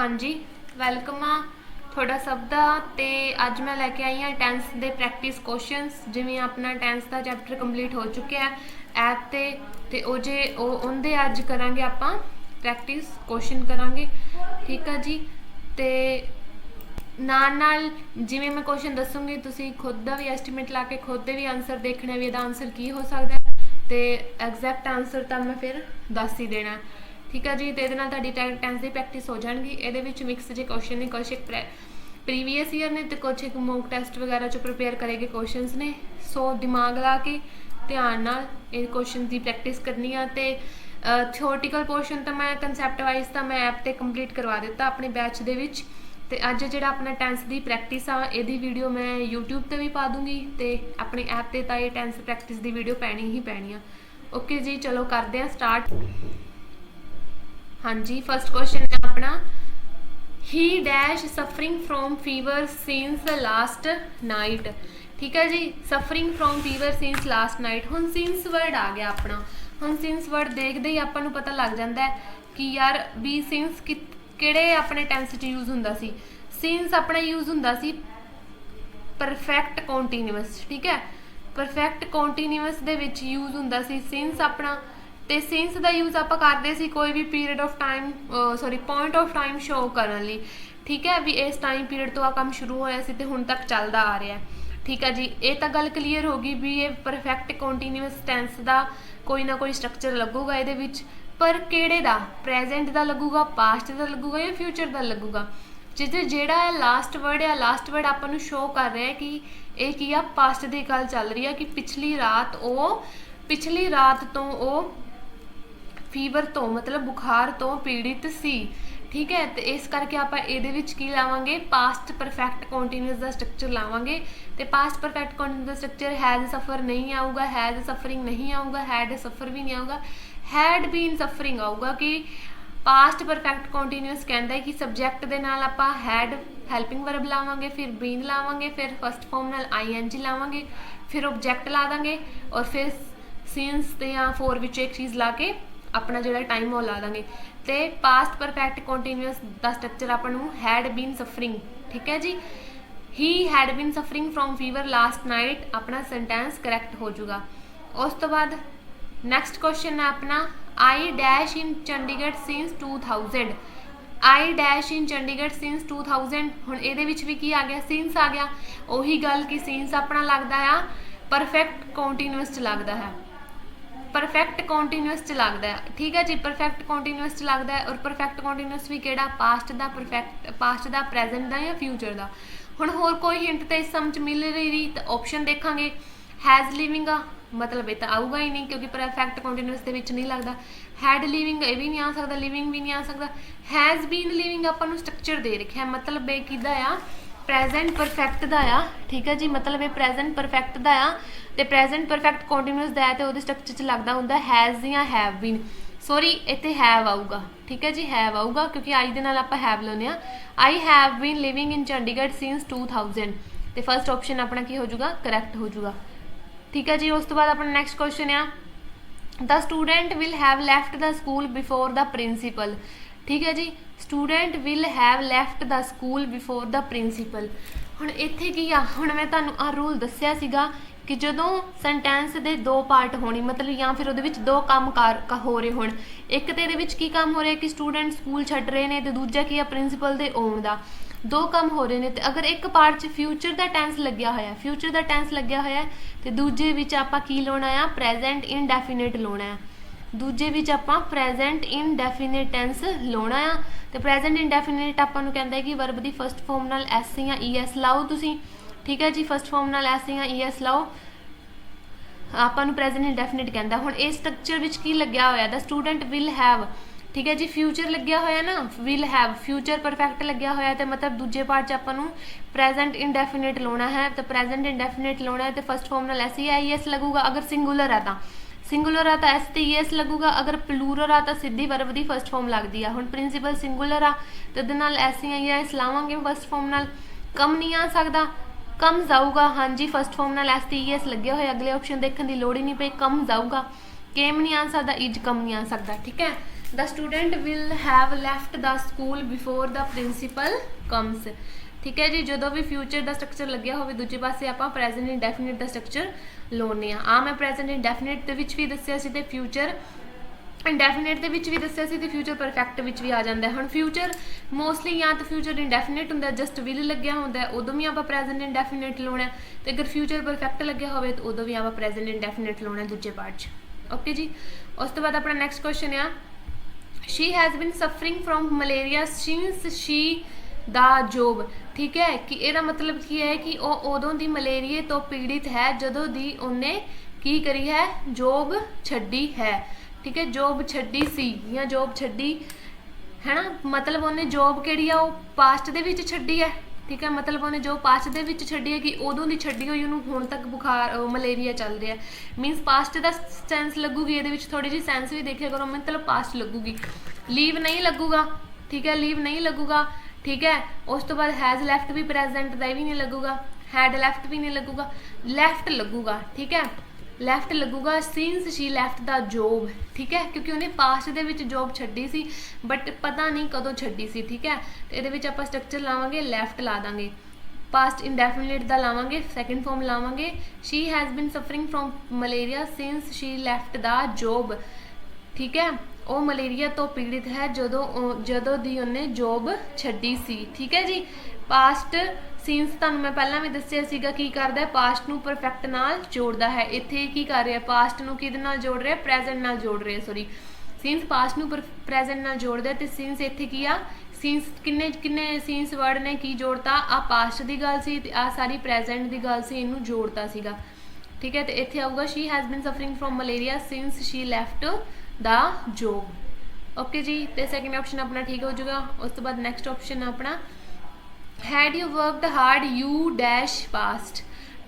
हाँ जी, वेलकम आ थोड़ा सब दा। ते अज मैं लैके आई हाँ टेंस के प्रैक्टिस क्वेश्चनस। जिमें अपना टेंस का चैप्टर कंप्लीट हो चुका है ऐप ते उनके अज करांगे आपां प्रैक्टिस क्वेश्चन करांगे। ठीक है जी। ते नाल जिमें मैं क्वेश्चन दसूँगी तुसीं खुद का भी एस्टीमेट ला के खुद भी आंसर देखना भी इसका आंसर की हो सकता है। तो एग्जैक्ट आंसर तो मैं फिर दस ही देना। ठीक है जी। तो ये टेंस की प्रैक्टिस हो जाएगी। ये मिक्स जे क्वेश्चन ने, कुछ एक प्रीवियस ईयर ने तो कुछ एक मॉक टेस्ट वगैरह चो प्रिपेयर करेगे क्वेश्चन ने। सो दिमाग ला के ध्यान नाल क्वेश्चन की प्रैक्टिस करनी है। तो थियोरटिकल पोर्शन तो मैं कंसैप्ट वाइज तो मैं ऐप पर कंप्लीट करवा दिता अपने बैच के। तो अज जो अपना टेंस की प्रैक्टिस आ यदी वीडियो मैं यूट्यूब पर भी पा दूँगी। तो अपने ऐप पर तो ये टेंस प्रैक्टिस की वीडियो पैनी ही पैनी आ। ओके जी, चलो करते हैं स्टार्ट। हाँ जी, फर्स्ट क्वेश्चन है अपना, he dash suffering from fever since last night. ठीक है जी, suffering from fever since last night. हुण सिंस वर्ड आ गया अपना। हुण सिंस वर्ड देखते ही आपां नूं पता लग जाता है कि यार भी सिंस किहड़े अपने टेंस च यूज हुंदा सी। सिंस अपना यूज हुंदा सी परफेक्ट कॉन्टीन्यूअस। ठीक है, परफेक्ट कॉन्टीन्यूअस दे विच यूज हुंदा सी सिंस अपना। तो सिंस का यूज आप करते सी कोई भी period of time sorry point of time show करने लई। ठीक है, भी इस टाइम पीरियड तो आ काम शुरू होया सी ते हुण तक चलदा आ रहा है। ठीक है जी, ये तो गल क्लीयर होगी भी ये परफेक्ट कॉन्टीन्यूअस टेंस का कोई ना कोई स्ट्रक्चर लगूगा ये विच। पर किहड़े दा, प्रेजेंट का लगूगा, पास्ट का लगूगा या फ्यूचर का लगूगा। जिसे जेड़ा लास्ट वर्ड है, लास्ट वर्ड आपको शो कर रहा है कि ये की आ पास्ट की गल चल रही है कि पिछली रात तो वो फीवर तो मतलब बुखार तो पीड़ित सी। ठीक है, तो इस करके आप ये लावांगे पास्ट परफेक्ट कॉन्टीन्यूअस का स्ट्रक्चर लावांगे। तो past perfect continuous structure has suffer नहीं आऊगा, हैज़ सफरिंग नहीं आऊगा, हैड सफर भी नहीं आऊगा, हैड बीन सफरिंग आऊगा। कि पास्ट परफेक्ट कॉन्टीन्यूअस कहता है कि सबजैक्ट के नाल आप हैड हैल्पिंग वर्ब लावांगे, फिर बीन लावांगे, फिर फस्ट फॉर्म नाल ING लावांगे, फिर ऑब्जैक्ट ला देंगे और फिर सिंस या फोर विच एक चीज़ ला के अपना जो टाइम वो ला देंगे। तो पास्ट परफेक्ट कॉन्टीन्यूअस का स्ट्रक्चर अपन हैड बीन सफरिंग। ठीक है जी, he had been suffering from fever last night अपना सेंटेंस करैक्ट हो जाऊगा। उस तो बाद नैक्सट क्वेश्चन है अपना, I dash in Chandigarh since 2000। I dash in Chandigarh since 2000। हुण इहदे विच भी की आ गया, सिंस आ गया। उही गल कि सिंस अपना लगता है परफेक्ट कॉन्टीन्यूअस लगता है, परफेक्ट कॉन्टीन्यूअस च लगता है। ठीक है जी, परफेक्ट कॉन्टीन्यूअस च लगता है। और परफेक्ट कॉन्टीन्यूअस भी केड़ा, पास्ट का, परफेक्ट पास्ट का, प्रेजेंट का या फ्यूचर का। हुण होर कोई हिंट तो इस समझ मिल रही तो ऑप्शन देखांगे। हैज़ लिविंग आ मतलब ये तो आऊगा ही नहीं क्योंकि परफेक्ट कॉन्टीन्यूअस के विच नहीं लगता। हैड लिविंग ये भी नहीं आ सकता, लिविंग भी नहीं आ सकता। हैज़ बीन लिविंग आपां स्ट्रक्चर दे रखा है, मतलब ये किहदा आ, प्रेजेंट परफेक्ट का आ। ठीक है जी, मतलब ये प्रेजेंट परफेक्ट का आ तो प्रेजेंट परफेक्ट कॉन्टीन्यूअस का है तो वो स्ट्रक्चर च लगता होंगे हैज़ या हैव बीन। सॉरी इतने हैव आऊगा। ठीक है जी, हैव आऊगा क्योंकि आई के नाल आपां हैव लाउने आ। I have been living in Chandigarh since 2000। तो फर्स्ट ऑप्शन अपना की हो जाऊगा, करैक्ट हो जाऊगा। ठीक है जी, उस तो बाद अपना नैक्सट क्वेश्चन आ, the student will have left the school before the principal. ठीक है जी, student will have left the school before the principal. हुण इत्थे की आ, हुण मैं तुहानूं आ रूल दस्सिया सीगा कि जदों सेंटेंस दे दो पार्ट होने मतलब या फिर उहदे विच दो काम कार हो रहे होण, एक तो इहदे विच की काम हो रहा है कि स्टूडेंट स्कूल छड्ड रहे हैं तो दूजा की आ प्रिंसीपल दे आउण दा, दो काम हो रहे हैं। तो अगर एक पार्ट च फ्यूचर का टेंस लग्या होया, फ्यूचर का टेंस लग्या होया तो दूजे विच आपां की लाउणा आ, प्रेजेंट इनडेफिनिट लाउणा है। दूजे विच आपां प्रेजेंट इनडेफिनिट टेंस लाउणा आ। तो प्रेजेंट इनडेफिनिट आपां नूं कहंदा है कि वर्ब दी फस्ट फॉर्म नाल एस या ES लाओ तुसीं। ठीक है जी, फस्ट फॉर्म नाल एस या ES लाओ, आपां नूं प्रेजेंट इनडेफिनिट कहंदा। हुण इस स्ट्रक्चर विच की लग्या होया, द स्टूडेंट विल हैव। ठीक है जी, फ्यूचर लग्या होया ना, विल हैव फ्यूचर परफेक्ट लग्या होया तो मतलब दूजे पार्ट च आपां नूं प्रेजेंट इनडेफिनिट लाउणा है। तो प्रेजेंट इनडेफिनिट लाउणा है तो फस्ट फॉर्म नाल एस या ES लगूगा। अगर सिंगुलर है तो सिंगुलर आ तो एस तो ES लगूगा। अगर प्लूरल आ तो सीधी वर्ब की फस्ट फॉर्म लगती है। हुण प्रिंसीपल सिंगुलर आ तो एस या ES लावांगे फस्ट फॉर्म नाल। कम नहीं आ सकता, कम जाऊगा। हाँ जी, फस्ट फॉर्म नाल एस तो ES लगे हुए, अगले ऑप्शन देखने की लोड़ ही नहीं पई, कम जाऊगा। केम नहीं आ सकता, इज कम नहीं आ सकता। ठीक है, the student will have left the school before the principal comes. ठीक है जी, जो भी फ्यूचर का स्ट्रक्चर लग्या हो दूजे पासे आप प्रेजेंट इंडेफिनिट का स्ट्रक्चर लाने मैं प्रेजेंट इंडेफिनिट भी दसिया सी ते फ्यूचर इंडेफिनिट भी दसिया सी ते फ्यूचर परफेक्ट भी आ जाता है। हुण फ्यूचर मोस्टली या तो फ्यूचर इंडेफिनिट होंदा जस्ट विल लग्या होंदा उदों भी आप प्रेजेंट इंडेफिनिट लाना तो अगर फ्यूचर परफेक्ट लग्या हो तो उदों भी आप प्रेजेंट इंडेफिनिट लाना दूजे पार्ट च। ओके जी, उस तो बाद अपना नैक्सट क्वेश्चन आ she has been suffering from malaria since she the job. ठीक है कि ਇਹਦਾ मतलब की है कि ਉਹ ਉਦੋਂ ਦੀ ਮਲੇਰੀਏ ਤੋਂ ਪੀੜਿਤ ਹੈ ਜਦੋਂ ਦੀ ਉਹਨੇ ਕੀ ਕਰੀ ਹੈ ਜੋਬ ਛੱਡੀ ਹੈ। ठीक है, जॉब ਛੱਡੀ ਸੀ ਜਾਂ ਜੋਬ ਛੱਡੀ है ना, मतलब ਉਹਨੇ ਜੋਬ ਕਿਹੜੀ ਆ ਉਹ ਪਾਸਟ ਦੇ ਵਿੱਚ ਛੱਡੀ ਹੈ। ठीक है, मतलब ਉਹਨੇ ਜੋ ਪਾਸਟ ਦੇ ਵਿੱਚ ਛੱਡੀ ਹੈ ਕਿ ਉਦੋਂ ਦੀ ਛੱਡੀ ਹੋਈ ਉਹਨੂੰ ਹੁਣ ਤੱਕ ਬੁਖਾਰ ਮਲੇਰੀਆ ਚੱਲ ਰਿਹਾ ਮੀਨਸ ਪਾਸਟ ਦਾ ਸੈਂਸ ਲੱਗੂਗੀ ਇਹਦੇ ਵਿੱਚ ਥੋੜੀ ਜਿਹੀ ਸੈਂਸ ਵੀ ਦੇਖਿਆ ਕਰੋ मतलब ਪਾਸਟ ਲੱਗੂਗੀ ਲੀਵ ਨਹੀਂ ਲੱਗੂਗਾ। ठीक है, लीव नहीं लगूगा। ठीक है, उस तो बाद हैज़ लैफ्ट भी प्रेजेंट का भी नहीं लगूगा, हैड लैफ्ट भी नहीं लगूगा, लैफ्ट लगूगा। ठीक है, लैफ्ट लगूगा since she left the job. ठीक है, क्योंकि उन्हें पास्ट दे विच जॉब छड्डी सी बट पता नहीं कदों छड्डी सी। ठीक है, तो ये आप स्ट्रक्चर लावांगे लैफ्ट ला देंगे, पास्ट इंडेफिनिट का लावांगे सेकेंड फॉर्म लावांगे she has been suffering from malaria since she left the job. ठीक है, ਉਹ ਮਲੇਰੀਆ ਤੋਂ ਪੀੜਿਤ ਹੈ ਜਦੋਂ ਦੀ ਉਹਨੇ ਜੋਬ ਛੱਡੀ ਸੀ। ਠੀਕ ਹੈ ਜੀ, ਪਾਸਟ ਸੀਨਸ ਤੁਹਾਨੂੰ ਮੈਂ ਪਹਿਲਾਂ ਵੀ ਦੱਸਿਆ ਸੀਗਾ ਕੀ ਕਰਦਾ ਪਾਸਟ ਨੂੰ ਪਰਫੈਕਟ ਨਾਲ ਜੋੜਦਾ ਹੈ। ਇੱਥੇ ਕੀ ਕਰ ਰਿਹਾ ਪਾਸਟ ਨੂੰ ਕਿਹਦੇ ਨਾਲ ਜੋੜ ਰਿਹਾ ਪ੍ਰੈਜ਼ੈਂਟ ਨਾਲ ਜੋੜ ਰਿਹਾ ਸੌਰੀ ਸੀਨਸ ਪਾਸਟ ਨੂੰ ਪ੍ਰੈਜ਼ੈਂਟ ਨਾਲ ਜੋੜਦਾ ਤੇ ਸੀਨਸ ਇੱਥੇ ਕੀ ਆ ਸੀਨਸ ਕਿੰਨੇ ਸੀਨਸ ਵਰਡ ਨੇ ਕੀ ਜੋੜਤਾ ਆ ਪਾਸਟ ਦੀ ਗੱਲ ਸੀ ਤੇ ਆ ਸਾਰੀ ਪ੍ਰੈਜ਼ੈਂਟ ਦੀ ਗੱਲ ਸੀ ਇਹਨੂੰ ਜੋੜਤਾ ਸੀਗਾ। ਠੀਕ ਹੈ, ਤੇ ਇੱਥੇ ਆਊਗਾ she has been suffering from malaria since she left the job. Okay जी, तो सैकेंड ऑप्शन अपना ठीक हो जाएगा। उस तो बाद नैक्सट ऑप्शन अपना had you worked hard you dash past.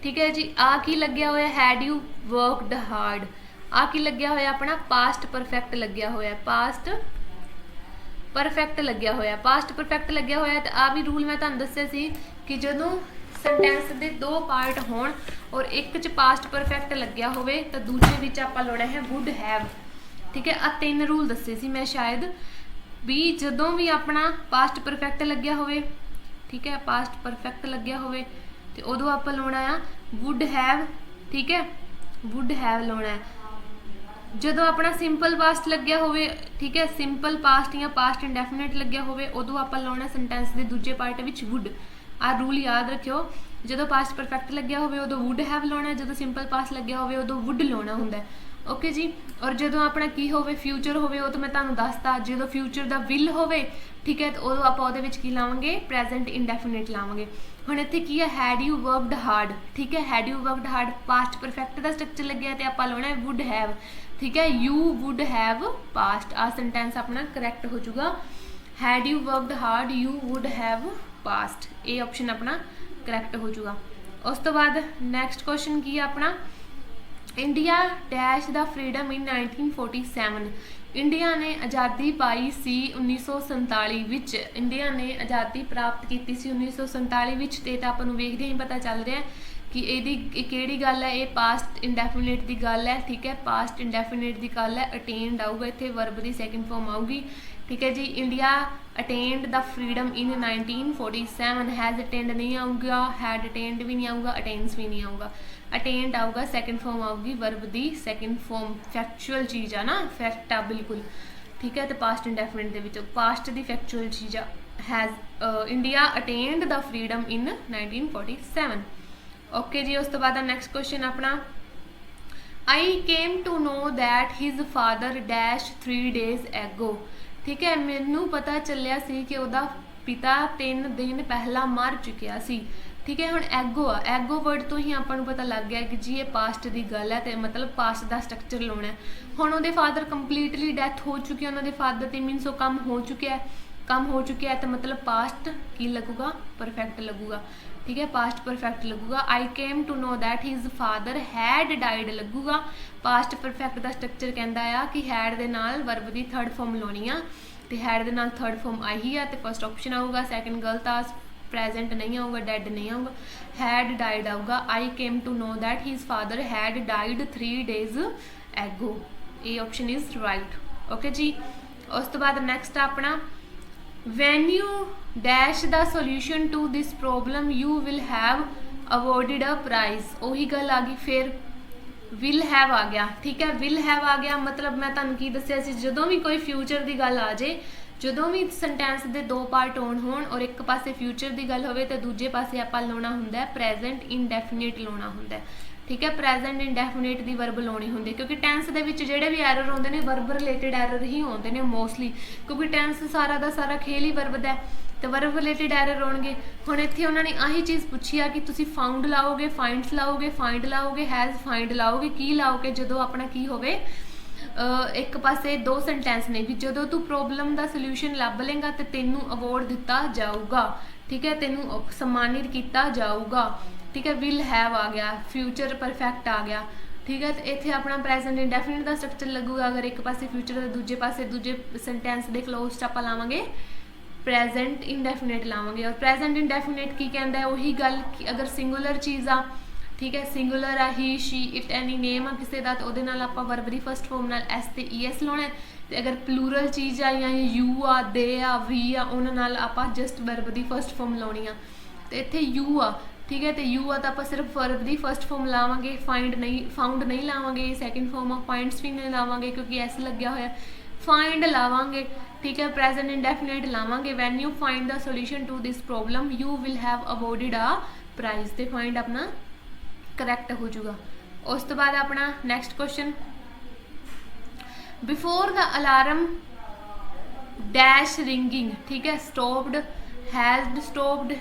ठीक है जी, आ की लग्या होया हैड यू वर्कड हार्ड, आ की लग्या होया अपना पास्ट परफेक्ट लग्या होया, पास्ट परफेक्ट लग्या होया, पास्ट परफेक्ट लग्या होया। तो आ भी रूल मैं तुहानू दस्सिया सी कि जदों सेंटेंस के दो पार्ट होण और एक च पास्ट परफेक्ट लग्या होवे तो दूजे विच आपां लाउणा है वुड हैव। ठीक है, आ तीन रूल दसे सी मैं शायद भी जदों भी अपना पास्ट परफेक्ट लग्या होवे। ठीक है, पास्ट परफेक्ट लग्या होवे तो उदों आपां लाउणा आ वुड हैव। ठीक है, वुड हैव लाउणा है। जदों अपना सिंपल पास्ट लग्या होवे ठीक है सिंपल पास्ट या पास्ट इंडेफिनिट लग्या होवे उदों आपां लाउणा सेंटेंस के दूजे पार्ट विच वुड। आ रूल याद रखियो, जदों पास्ट परफेक्ट लग्या होवे उदों वुड हैव लाउणा, जदों सिंपल पास्ट लग्या होवे उदों वुड लाउणा हुंदा है। ओके जी, और जो अपना की होवे फ्यूचर होवे वो तो मैं तुहानू दसता जो फ्यूचर का विल होवे ठीक है तो उदों आपां उहदे विच की लावांगे प्रेजेंट इंडेफिनिट लावांगे। हुण इत्थे की है हैड यू वर्कड हार्ड। ठीक है, had you worked hard past perfect का स्ट्रक्चर लग्या तो आपां लाउणा वुड हैव। ठीक है, यू वुड हैव पास्ट आ सेंटेंस अपना करैक्ट हो जाऊगा had you worked hard you would have past, ये ऑप्शन अपना करैक्ट हो जाऊगा। उस तो बाद नैक्सट क्वेश्चन की है अपना India dash the freedom in 1947। India ने आज़ादी पाई सी 1947 विच, इंडिया ने आज़ादी प्राप्त की सी 1947 विच। ते आपां नूं वेखदे ही पता चल रहा है कि इहदी किहड़ी गल है, ये पास्ट इंडेफिनिट की गल है। ठीक है, पास्ट इंडेफिनिट की गल है, अटेंड आऊगा इत्थे वर्ब की सैकेंड फॉर्म आऊगी। ठीक है जी, India attend the freedom in 1947 has attend नहीं आऊगा, हैड अटेंड भी नहीं आऊगा, अटेंस भी नहीं आऊगा। अटेंड आऊगा सैकेंड फॉर्म आऊगी वर्ब की सैकेंड फॉर्म फैक्चुअल चीज़ है ना फैक्ट आ बिल्कुल। ठीक है, तो पास्ट इंडेफिनिट के पास्ट की फैक्चुअल चीज़ has India attend the freedom in 1947। Okay जी, उस तो बाद नैक्सट क्वेश्चन अपना I came to know that his father dash 3 days एगो। ठीक है, मैनू पता चलिया सी कि उहदा पिता 3 दिन पहला मर चुकिया सी। ठीक है, हुण एगो आ एगो वर्ड तो ही आपां नूं पता लग गया कि जी ये पास्ट की गल है तो मतलब पास्ट का स्ट्रक्चर लाउणा है। हुण उहदे फादर कंप्लीटली डैथ हो चुकी है, उन्होंने फादर तो मीनस वो कम हो चुका है तो मतलब पास्ट की लगूगा परफेक्ट लगूगा। ठीक है, पास्ट परफेक्ट लगूगा। I came to know that his father had died लगूगा। पास्ट परफेक्ट का स्ट्रक्चर कहता है कि हैड दे नाल वर्ब की थर्ड फॉर्म लाउणी आ ते हैड दे नाल थर्ड फॉर्म आई है तो फर्स्ट ऑप्शन आऊगा, सैकेंड गलत आ, प्रेजेंट नहीं आऊगा, डेड नहीं आऊगा, हैड डाइड आऊगा। I came to know that his father had died 3 days ago, ये ऑप्शन इज राइट। ओके जी, उस तो बाद नेक्स्ट अपना when you dash the solution to this problem you will have awarded a prize। ਉਹੀ ਗੱਲ ਆ ਗਈ ਫਿਰ will have ਆ ਗਿਆ, ਠੀਕ ਹੈ। will have ਆ ਗਿਆ मतलब मैं ਤੁਹਾਨੂੰ ਕੀ ਦੱਸਿਆ ਸੀ, ਜਦੋਂ ਵੀ ਕੋਈ ਫਿਊਚਰ ਦੀ ਗੱਲ ਆ ਜੇ, ਜਦੋਂ ਵੀ ਸੈਂਟੈਂਸ ਦੇ ਦੋ ਪਾਰਟ ਹੋਣ ਔਰ ਇੱਕ ਪਾਸੇ ਫਿਊਚਰ ਦੀ ਗੱਲ ਹੋਵੇ ਤੇ ਦੂਜੇ ਪਾਸੇ ਆਪਾਂ ਲਾਉਣਾ ਹੁੰਦਾ ਹੈ ਪ੍ਰੈਜ਼ੈਂਟ ਇਨਡੈਫੀਨਿਟ ਲਾਉਣਾ ਹੁੰਦਾ ਹੈ, ਠੀਕ ਹੈ। ਪ੍ਰੈਜ਼ੈਂਟ ਇਨਡੈਫੀਨਿਟ ਦੀ ਵਰਬ ਲਾਉਣੀ ਹੁੰਦੀ ਹੈ ਕਿਉਂਕਿ ਟੈਂਸ ਦੇ ਵਿੱਚ ਜਿਹੜੇ ਵੀ ਐਰਰ ਆਉਂਦੇ ਨੇ ਵਰਬ ਰਿਲੇਟਡ ਐਰਰ ਹੀ ਆਉਂਦੇ ਨੇ ਮੋਸਟਲੀ, ਕਿਉਂਕਿ ਟੈਂਸ ਸਾਰਾ ਦਾ ਸਾਰਾ ਖੇਲ ਹੀ ਵਰਬ ਦਾ ਤੇ ਵਰਬ ਰਿਲੇਟਡ ਐਰਰ ਆਉਣਗੇ। ਹੁਣ ਇੱਥੇ ਉਹਨਾਂ ਨੇ ਆਹੀ ਚੀਜ਼ ਪੁੱਛੀ ਆ ਕਿ ਤੁਸੀਂ ਫਾਊਂਡ ਲਾਓਗੇ, ਫਾਈਂਡਸ ਲਾਓਗੇ, ਫਾਈਂਡ ਲਾਓਗੇ, ਹੈਜ਼ ਫਾਈਂਡ ਲਾਓਗੇ, ਕੀ ਲਾਓਗੇ ਜਦੋਂ ਆਪਣਾ ਕੀ ਹੋਵੇ ਇੱਕ ਪਾਸੇ ਦੋ ਸੈਂਟੈਂਸ ਨੇ ਵੀ ਜਦੋਂ ਤੂੰ ਪ੍ਰੋਬਲਮ ਦਾ ਸੋਲੂਸ਼ਨ ਲੱਭ ਲੇਗਾ ਤੇ ਤੈਨੂੰ ਅਵਾਰਡ ਦਿੱਤਾ ਜਾਊਗਾ, ਠੀਕ ਹੈ, ਤੈਨੂੰ ਸਨਮਾਨਿਤ ਕੀਤਾ ਜਾਊਗਾ, ठीक है। विल हैव आ गया, फ्यूचर परफेक्ट आ गया, ठीक है। तो इतने अपना प्रेजेंट इंडेफिनिट का स्ट्रक्चर लगूगा अगर एक पासे फ्यूचर है दूजे पासे दूजे सेंटेंस के क्लोज आप लावांगे प्रेजेंट इंडेफिनिट लावांगे। और प्रेजेंट इंडेफिनिट की कहता है वही गल कि अगर सिंगुलर चीज़ आ, ठीक है, सिंगुलर आ he she it any name आ किसी का तो वो आप वर्ब की फर्स्ट फॉर्म नाल एस ते ई एस लाना है। तो अगर प्लूरल चीज़ आ या you uh, they uh, we आ, उन्होंने आप जस्ट वर्ब की फर्स्ट फॉर्म लानी आ। तो इतने यू आ, ठीक है, तो यू आ तो आप सिर्फ वर्ब की फर्स्ट फॉर्म लावांगे, फाइंड नहीं फाउंड नहीं लावांगे, सैकेंड फॉर्म ऑफ फाइंड्स भी नहीं लावांगे क्योंकि एस लग्या होया, फाइंड लावांगे, ठीक है। प्रेजेंट इंडेफिनिट लावांगे when you find the solution to this problem you will have awarded a prize, तो फाइंड अपना करैक्ट हो जाऊगा। उस तो बाद अपना next question before the alarm dash ringing, ठीक है, stopped, has stopped,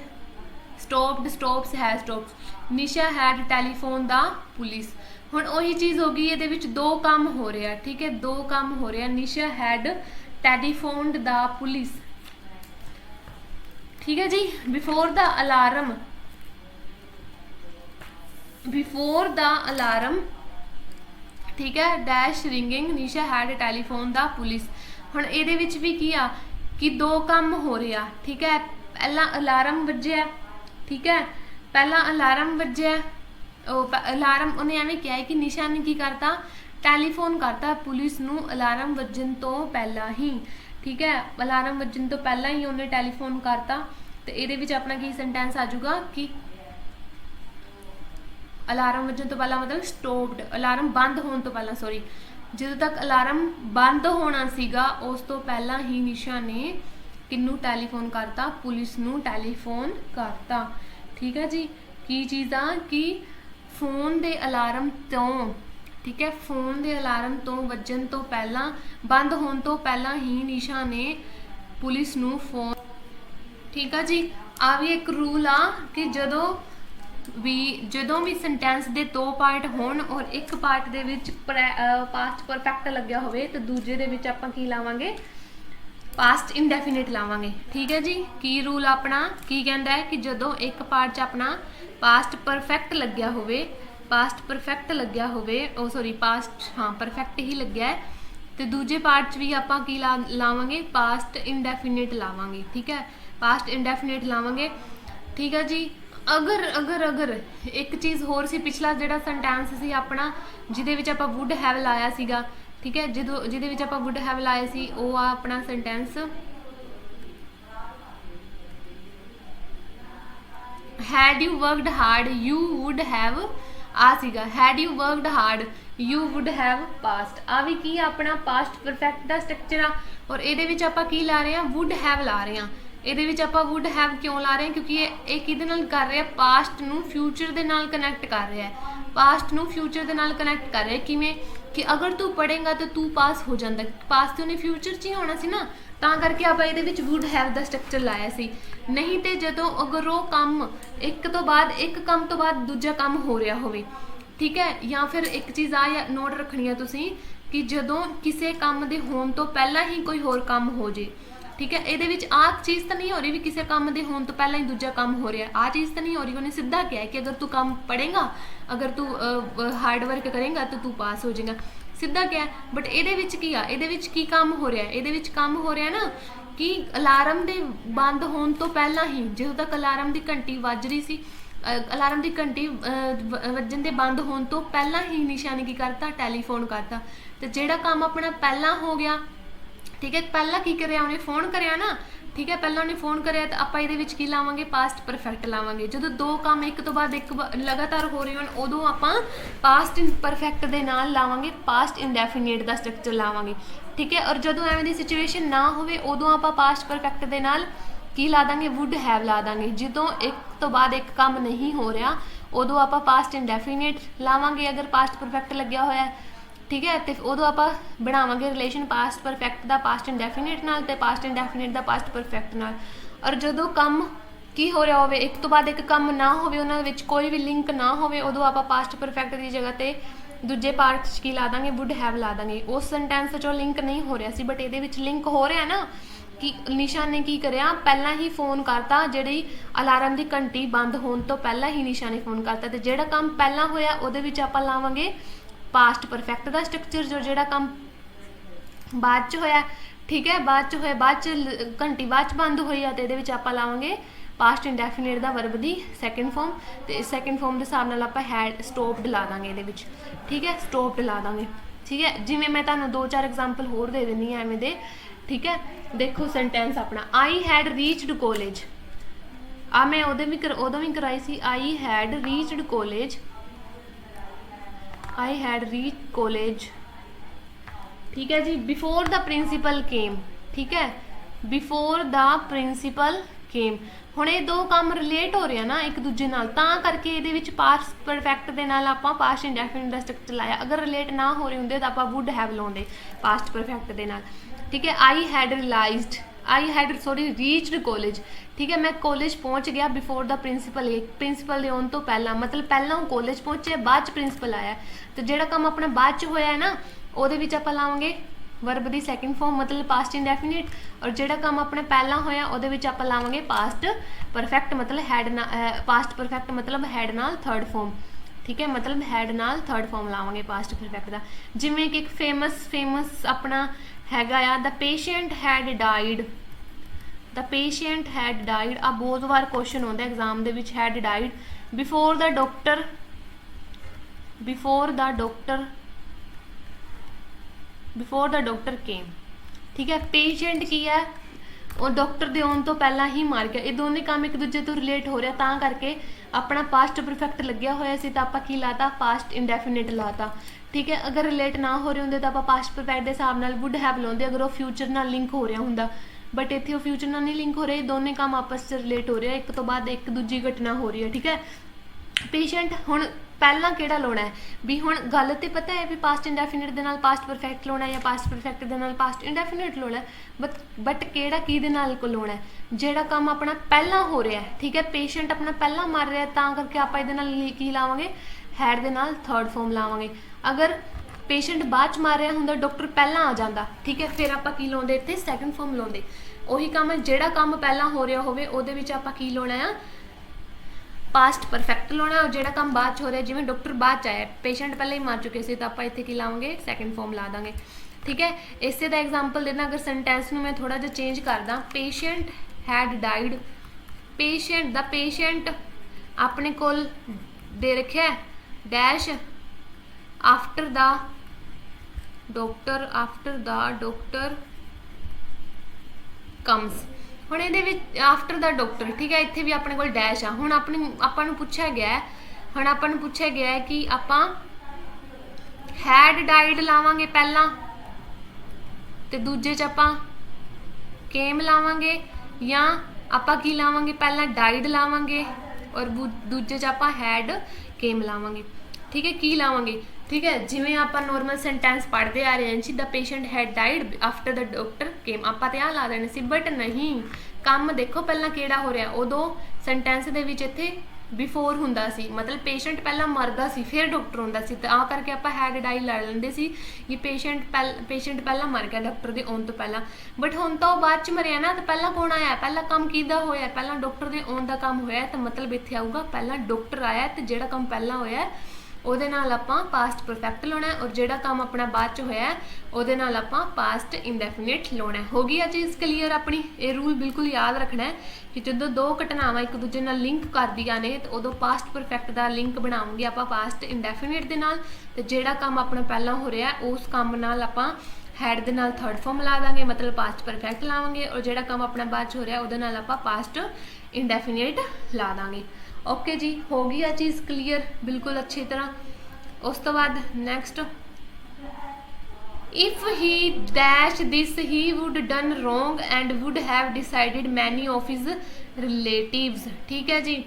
stopped, stops, has stopped, Nisha had telephone the police. हुण उही चीज़ हो गई, ये दो काम हो रहे हैं, ठीक है, दो काम हो रहे हैं। Nisha had telephoned the police, ठीक है जी। Before the alarm, before the alarm, ठीक है, dash ringing, Nisha had telephone the police. हुण इहदे विच भी की आ कि दो काम हो रहे आ, ठीक है। पहला अलार्म वज्जिया, ठीक है, पहला अलार्म वज्जिया, अलार्म उन्हें एवं किया है कि निशा ने की करता टैलीफोन करता पुलिस नूं अलार्म वजन तो पहला ही, ठीक है, अलार्म वजन तो पहला ही उन्हें टैलीफोन करता। तो ये अपना की सेंटेंस आ जाऊगा कि अलार्म वजन तो पहला मतलब स्टॉप्ड, अलार्म बंद होने तो पहला, सॉरी, जो तक अलार्म बंद होना सीगा उस तो पहला ही निशा ने किन्नू टैलीफोन करता, पुलिस नू टैलीफोन करता, ठीक है जी। की चीज़ आ कि फोन दे अलार्म तो, ठीक है, फोन दे अलार्म तो वजन तो पहला, बंद होने तो पहला ही निशा ने पुलिस नू फोन, ठीक है जी। आ भी एक रूल आ कि जदों भी सेंटेंस दे दो पार्ट होण और एक पार्ट दे विच पास्ट परफेक्ट लग्या होवे तो दूजे दे विच आपां की लावांगे पास्ट इंडेफिनिट लावांगे, ठीक है जी। की रूल अपना की कहता है कि जदों एक पार्ट च अपना पास्ट परफेक्ट लग्या होवे, पास्ट परफेक्ट लग्या होवे, ओ सॉरी पास्ट, हाँ परफेक्ट ही लग्या है, तो दूजे पार्ट च भी आपां की लावांगे पास्ट इंडेफिनिट लावांगे, ठीक है, पास्ट इंडेफिनिट लावांगे, ठीक है जी। अगर अगर अगर एक चीज़ होर सी, पिछला जिहड़ा सेंटेंस सी अपना जिहदे विच आपां वुड हैव लाया सीगा, ठीक है, जो जिहदे विच आपां वुड हैव लाया सी वो आ अपना sentence had you worked hard you would have, आ सीगा had you worked hard you would have past. आ भी की अपना पास्ट परफेक्ट का स्ट्रक्चर आ और ये विच आपां की ला रहे हैं वुड हैव ला रहे हैं। ये विच आपां वुड हैव क्यों ला रहे हैं क्योंकि ये किहदे नाल कर रहे हैं, पास्ट नू फ्यूचर दे नाल कनैक्ट कर रहा है, पास्ट नू फ्यूचर दे नाल कनैक्ट कर रहा है। किवें कि अगर तू पढ़ेगा तो तू पास हो जाता, पास तो उन्हें फ्यूचर च ही होना सी ना, तां करके आप ये वुड हैव दा स्ट्रक्चर लाया सी। नहीं तो जदों अगर वो काम एक तो बाद एक काम तो बाद दूजा काम हो रहा होवे, ठीक है, या फिर एक चीज़ आ या नोट रखनी है तुसीं कि जदों किसी काम दे होण तो पहला ही कोई होर काम हो जे, ठीक है, ये आ चीज़ तो नहीं हो रही भी किसी काम के होने तो पहला ही दूजा काम हो रहा है, आ चीज़ तो नहीं हो रही। उन्हें सीधा क्या है कि अगर तू काम पढ़ेगा, अगर तू हार्ड वर्क करेगा तो तू पास हो जाएगा, सीधा क्या है। बट ये की आ, ये की काम हो रहा है, ये काम हो रहा है ना कि अलार्म के बंद होने तो पहला ही, जो तक अलार्म की घंटी वज रही सी, अलार्म की घंटी वजन के बंद होने तो पहला ही निशा ने की करता टैलीफोन करता। तो जोड़ा काम अपना पहला हो गया, ठीक है। पहला की करिया उन्हें फोन करिया ना, ठीक है, पहला उन्हें फोन करिया तो ਆਪਾਂ ਇਹਦੇ ਵਿੱਚ ਕੀ ਲਾਵਾਂਗੇ ਪਾਸਟ ਪਰਫੈਕਟ ਲਾਵਾਂਗੇ। ਜਦੋਂ ਦੋ ਕੰਮ ਇੱਕ ਤੋਂ ਬਾਅਦ ਇੱਕ ਲਗਾਤਾਰ ਹੋ ਰਹੇ ਹੋਣ ਉਦੋਂ ਆਪਾਂ ਪਾਸਟ ਪਰਫੈਕਟ ਦੇ ਨਾਲ ਲਾਵਾਂਗੇ ਪਾਸਟ ਇੰਡੈਫੀਨਿਟ ਦਾ ਸਟਰਕਚਰ ਲਾਵਾਂਗੇ, ਠੀਕ ਹੈ। ਔਰ ਜਦੋਂ ਐਵੇਂ ਦੀ ਸਿਚੁਏਸ਼ਨ ਨਾ ਹੋਵੇ ਉਦੋਂ ਆਪਾਂ ਪਾਸਟ ਪਰਫੈਕਟ ਦੇ ਨਾਲ ਕੀ ਲਾ ਦਾਂਗੇ, ਵੁੱਡ ਹੈਵ ਲਾ ਦਾਂਗੇ। ਜਦੋਂ ਇੱਕ ਤੋਂ ਬਾਅਦ ਇੱਕ ਕੰਮ ਨਹੀਂ ਹੋ ਰਿਹਾ ਉਦੋਂ ਆਪਾਂ ਪਾਸਟ ਇੰਡੈਫੀਨਿਟ ਲਾਵਾਂਗੇ ਅਗਰ ਪਾਸਟ ਪਰਫੈਕਟ ਲੱਗਿਆ ਹੋਇਆ, ठीक है। तो उदों आप बनावांगे रिलेशन पास्ट परफेक्ट का पास्ट इंडेफिनिट नाल ते पास्ट इंडेफिनिट का पास्ट परफेक्ट नाल। और जदों काम की हो रहा हो एक तो बाद एक काम ना हो उन्हां विच कोई भी लिंक ना हो उदों आप पास्ट परफेक्ट की जगह ते दूजे पार्ट की ला देंगे वुड हैव ला देंगे। उस सेंटेंस चो लिंक नहीं हो रहा सी बट ये लिंक हो रहा ना कि निशा ने की करिया पहला ही फोन करता, जिहड़ी अलार्म की घंटी बंद होने तो पहला ही निशा ने फोन करता। तो जिहड़ा काम पहला होया उहदे विच आपां लावांगे पास्ट परफेक्ट का स्ट्रक्चर, जो जोड़ा काम बाद च होया, ठीक है, बाद च होया, बाद च घंटी बाद च बंद हुई है तो ये आपां लावांगे पास्ट इंडेफिनिट का वर्ब की सैकेंड फॉर्म। तो सैकेंड फॉर्म के हिसाब नाल आपां हैड स्टॉप्ड ला देंगे ये, ठीक है, स्टॉप्ड ला देंगे, ठीक है। जिवें मैं तुहानूं 2-4 एग्जाम्पल होर दे दिंदी एवें दे, ठीक है। देखो सेंटेंस अपना आई हैड रीचड कॉलेज, आ मैं उदों भी कराई सी, I had reached college, I had reach college, ठीक है जी, बिफोर द प्रिंसीपल केम, ठीक है, बिफोर द प्रिंसीपल केम। हुण ये दो काम रिलेट हो रहे हैं ना एक दूजे नाल, तां करके इहदे विच पास्ट परफेक्ट दे नाल आपां पास्ट इंडेफिनिट दा स्ट्रक्चर लाया। अगर रिलेट ना हो रहे हुंदे तां आपां वुड हैव लाउंदे पास्ट परफेक्ट दे नाल, ठीक है। I had realised, I had sorry reached college, ठीक है, मैं कॉलेज पहुँच गया बिफोर द प्रिंसीपल, प्रिंसीपल के आने तो पहला, मतलब पहला हूँ कॉलेज पहुँचे बाद प्रिंसीपल आया। तो जोड़ा काम अपना बाद च होया है ना वो आप लावांगे वर्ब की सैकेंड फॉर्म मतलब पास्ट इंडेफिनिट, और जोड़ा काम अपने पहला होया वो आप लावांगे पास्ट परफेक्ट मतलब हैड ना, पास्ट परफेक्ट मतलब हैड नाल थर्ड फॉर्म, ठीक है, मतलब हैड नाल थर्ड फॉर्म लावांगे पास्ट परफेक्ट का। जिवें कि एक फेमस अपना हैगा आ the patient had died, the patient had died, आ बहुत बार क्वेश्चन आता एग्जाम दे विच, had died before the doctor, before the doctor, before the doctor केम, ठीक है। पेशेंट की है वो डॉक्टर के आने तो पहला ही मर गया। ये दोनों काम एक दूजे तो रिलेट हो रहा, तां करके अपना पास्ट परफेक्ट लग्या होया सी तां आपां की लाता पास्ट इंडेफिनिट लाता, ठीक है। अगर रिलेट ना हो रहे होंदे तो आपां पास्ट परफेक्ट के हिसाब नाल वुड हैव लाउंदे अगर वो फ्यूचर नाल लिंक हो रहा हुंदा, बट इत्थे वो फ्यूचर नाल नहीं लिंक हो रहे, दोनों काम आपस च रिलेट हो रहे हैं, एक तो बाद एक दूजी घटना हो रही है, ठीक है। पेशेंट हुण पहला किहड़ा लाउणा है भी, हुण गल ते पता है भी पास्ट इंडेफिनिट दे नाल पास्ट परफेक्ट लाउणा है या पास्ट परफेक्ट दे नाल पास्ट इंडेफिनिट लाउणा है, बट किहड़ा की दे नाल को लाउणा है, जिहड़ा काम अपना पहला हो रहा है, ठीक है। पेशेंट अपना पहला मर रहा है तां करके आपां इहदे नाल की लावांगे हैड दे नाल थर्ड फॉर्म लावांगे। अगर पेशेंट बाद च मर रहा हुंदा डॉक्टर पहला आ जाता, ठीक है, फिर आपां की लाउंदे इत्थे सैकेंड फॉर्म लाउंदे। ਉਹੀ काम है ਜਿਹੜਾ काम पहला हो रहा होवे ਉਹਦੇ ਵਿੱਚ ਆਪਾਂ ਕੀ ਲਾਉਣਾ ਆ पास्ट परफेक्ट लाना, और ਜਿਹੜਾ काम बाद हो रहा है जिवें डॉक्टर बाद च आया पेशेंट पहले ही मर चुके थे तो आप इत्थे की लावांगे सैकेंड फॉर्म ला देंगे, ठीक है। इसे का एग्जाम्पल देना अगर सेंटेंस में मैं थोड़ा जिहा चेंज करदा, patient had died, patient the patient अपने कोल दे रखिया dash after the doctor, after the doctor comes. हुण इहदे विच आफ्टर द डॉक्टर, ठीक है, इत्थे भी अपने कोल डैश आ। हुण आपां नूं पुछया गया है, हुण आपां नूं पुछया गया है कि आपां हैड डाइड लावांगे पहला ते दूजे च आपां केम लावांगे, या आपां की लावांगे पहला डाइड लावांगे और दूजे च आपां हैड केम लावांगे, ठीक है, की लावांगे, ठीक है। जिवें आपां नॉर्मल सेंटेंस पढ़ते आ रहे हैं जी the patient had died after the doctor came, आपां ते आ ला देने सी, बट नहीं, काम देखो पहला किहड़ा हो रहा, उदों सेंटेंस दे विच इत्थे बिफोर हुंदा सी, मतलब पेशेंट पहला मरदा सी फिर डॉक्टर हुंदा सी, तां करके आपां हैड डाइड ला लैंदे सी कि पेशेंट पहला मर गया डॉक्टर दे आउण तो पहला। बट हुण तां बाद च मरिया ना, तो पहला कौन आया, पहला काम किहदा होया, पहला डॉक्टर दे आउण दा काम होया, तो मतलब इत्थे आऊगा पहला डॉक्टर आया, तो जिहड़ा काम पहला होया ਉਹਦੇ ਨਾਲ ਆਪਾਂ ਪਾਸਟ ਪਰਫੈਕਟ ਲਾਉਣਾ ਹੈ, ਔਰ ਜਿਹੜਾ ਕੰਮ ਆਪਣਾ ਬਾਅਦ ਚ ਹੋਇਆ ਉਹਦੇ ਨਾਲ ਆਪਾਂ ਪਾਸਟ ਇੰਡੈਫੀਨਿਟ ਲਾਉਣਾ। ਹੋ ਗਈ ਆ ਚੀਜ਼ ਕਲੀਅਰ ਆਪਣੀ। ਇਹ ਰੂਲ ਬਿਲਕੁਲ ਯਾਦ ਰੱਖਣਾ ਹੈ ਕਿ ਜਦੋਂ ਦੋ ਘਟਨਾਵਾਂ ਇੱਕ ਦੂਜੇ ਨਾਲ ਲਿੰਕ ਕਰਦੀਆਂ ਨੇ ਤਾਂ ਉਦੋਂ ਪਾਸਟ ਪਰਫੈਕਟ ਦਾ ਲਿੰਕ ਬਣਾਵਾਂਗੇ ਆਪਾਂ ਪਾਸਟ ਇੰਡੈਫੀਨਿਟ ਦੇ ਨਾਲ, ਤੇ ਜਿਹੜਾ ਕੰਮ ਆਪਣਾ ਪਹਿਲਾਂ ਹੋ ਰਿਹਾ ਉਸ ਕੰਮ ਨਾਲ ਆਪਾਂ हैड दे नाल थर्ड फॉर्म ला दांगे मतलब पास्ट परफेक्ट लावांगे और जिहड़ा काम अपना बाद च हो रहा उहदे नाल आपां पास्ट इंडेफिनिट ला दांगे। ओके जी, हो गई आ चीज़ क्लीयर बिल्कुल अच्छी तरह। उस तो बाद next, if he dash this he would done wrong and would have decided many of his relatives. ठीक है जी,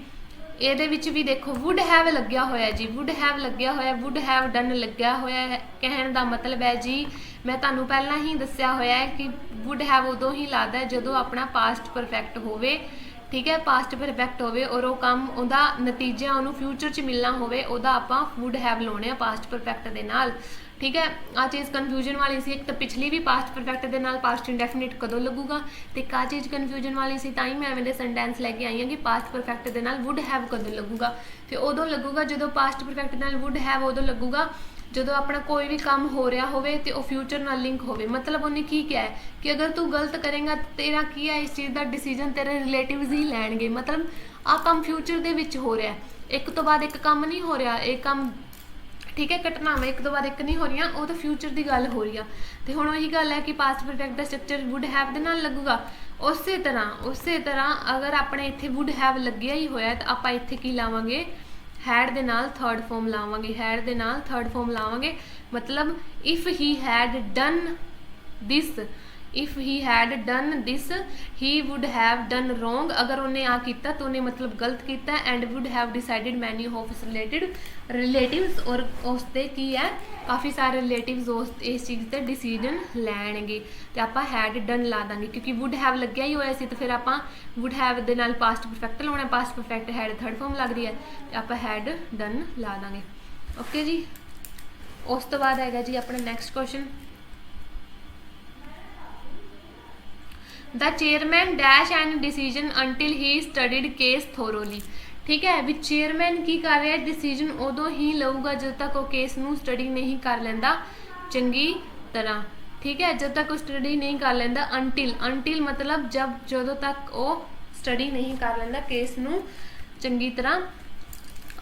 ਇਹਦੇ ਵਿੱਚ ਵੀ ਦੇਖੋ ਵੁੱਡ ਹੈਵ ਲੱਗਿਆ ਹੋਇਆ ਜੀ, ਵੁੱਡ ਹੈਵ ਲੱਗਿਆ ਹੋਇਆ, ਵੁੱਡ ਹੈਵ ਡਨ ਲੱਗਿਆ ਹੋਇਆ ਹੈ। ਕਹਿਣ ਦਾ ਮਤਲਬ ਹੈ ਜੀ, ਮੈਂ ਤੁਹਾਨੂੰ ਪਹਿਲਾਂ ਹੀ ਦੱਸਿਆ ਹੋਇਆ ਹੈ ਕਿ ਵੁੱਡ ਹੈਵ ਉਦੋਂ ਹੀ ਲੱਗਦਾ ਜਦੋਂ ਆਪਣਾ ਪਾਸਟ ਪਰਫੈਕਟ ਹੋਵੇ। ठीक है, पास्ट परफेक्ट होवे और वो काम उहदा नतीजा उन्होंने फ्यूचर च मिलना होवे उहदा आपां वुड हैव लाउने आ पास्ट परफेक्ट दे नाल। ठीक है, आ चीज़ कन्फ्यूजन वाली सी, एक तो पिछली भी पास्ट परफेक्ट दे नाल पास्ट इंडेफिनिट कदों लगूगा, तो एक आ चीज़ कन्फ्यूजन वाली सी, तां ही मैं एवें दे सेंटेंस लैके आई हाँ कि पास्ट परफेक्ट दे नाल वुड हैव कदों लगूगा। तो उदों लगूगा जो पास्ट परफेक्ट नाल वुड हैव उदों लगूगा जो अपना कोई भी काम हो रहा हो तो फ्यूचर नाल लिंक हो। मतलब उन्हें की क्या है कि अगर तू गलत करेगा तो तेरा की है इस चीज़ का डिसीजन तेरे रिलेटिव्स ही लैणगे। मतलब आ काम फ्यूचर दे विच हो रहा है, एक तो बाद एक काम नहीं हो रहा, एक काम ठीक है घटनावां एक तो बाद एक नहीं हो रही, वो तो फ्यूचर की गल हो रही है। तो हुण वही गल है कि पास्ट परफेक्ट का स्ट्रक्चर वुड हैव दे नाल लगूगा। उस तरह अगर अपने इत्थे वुड हैव लग्गिया ही होया तो आपां इत्थे की लावांगे हैड दे नाल थर्ड फॉर्म लावांगे, हैड दे नाल थर्ड फॉर्म लावांगे। मतलब if he had done this, if he had done this he would have done wrong. अगर उन्हें आ किया तो उन्हें मतलब गलत किया। And would have decided many of his relatives और उसते की है काफ़ी सारे रिलेटिव्स उस इस चीज़ से डिसीजन लैणगे। तो आप हैड डन ला देंगे क्योंकि वुड हैव लग्या ही होया सी, तो फिर आप वुड हैव दे नाल पास्ट परफेक्ट लाना, past perfect had third form लग रही है तो आप हैड डन ला देंगे। ओके जी, उस तो बाद है जी अपना next question, the chairman dash and decision until he studied case thoroughly. ठीक है, भी चेयरमैन की कर रहा है डिसीजन उदों ही लऊगा जब तक वो केस नूं स्टडी नहीं कर लेंदा चंगी तरह। ठीक है, जब तक वो स्टडी नहीं कर लेंदा, अंटिल मतलब जब जदों तक वो स्टडी नहीं कर लेंदा केस नूं चंगी तरह।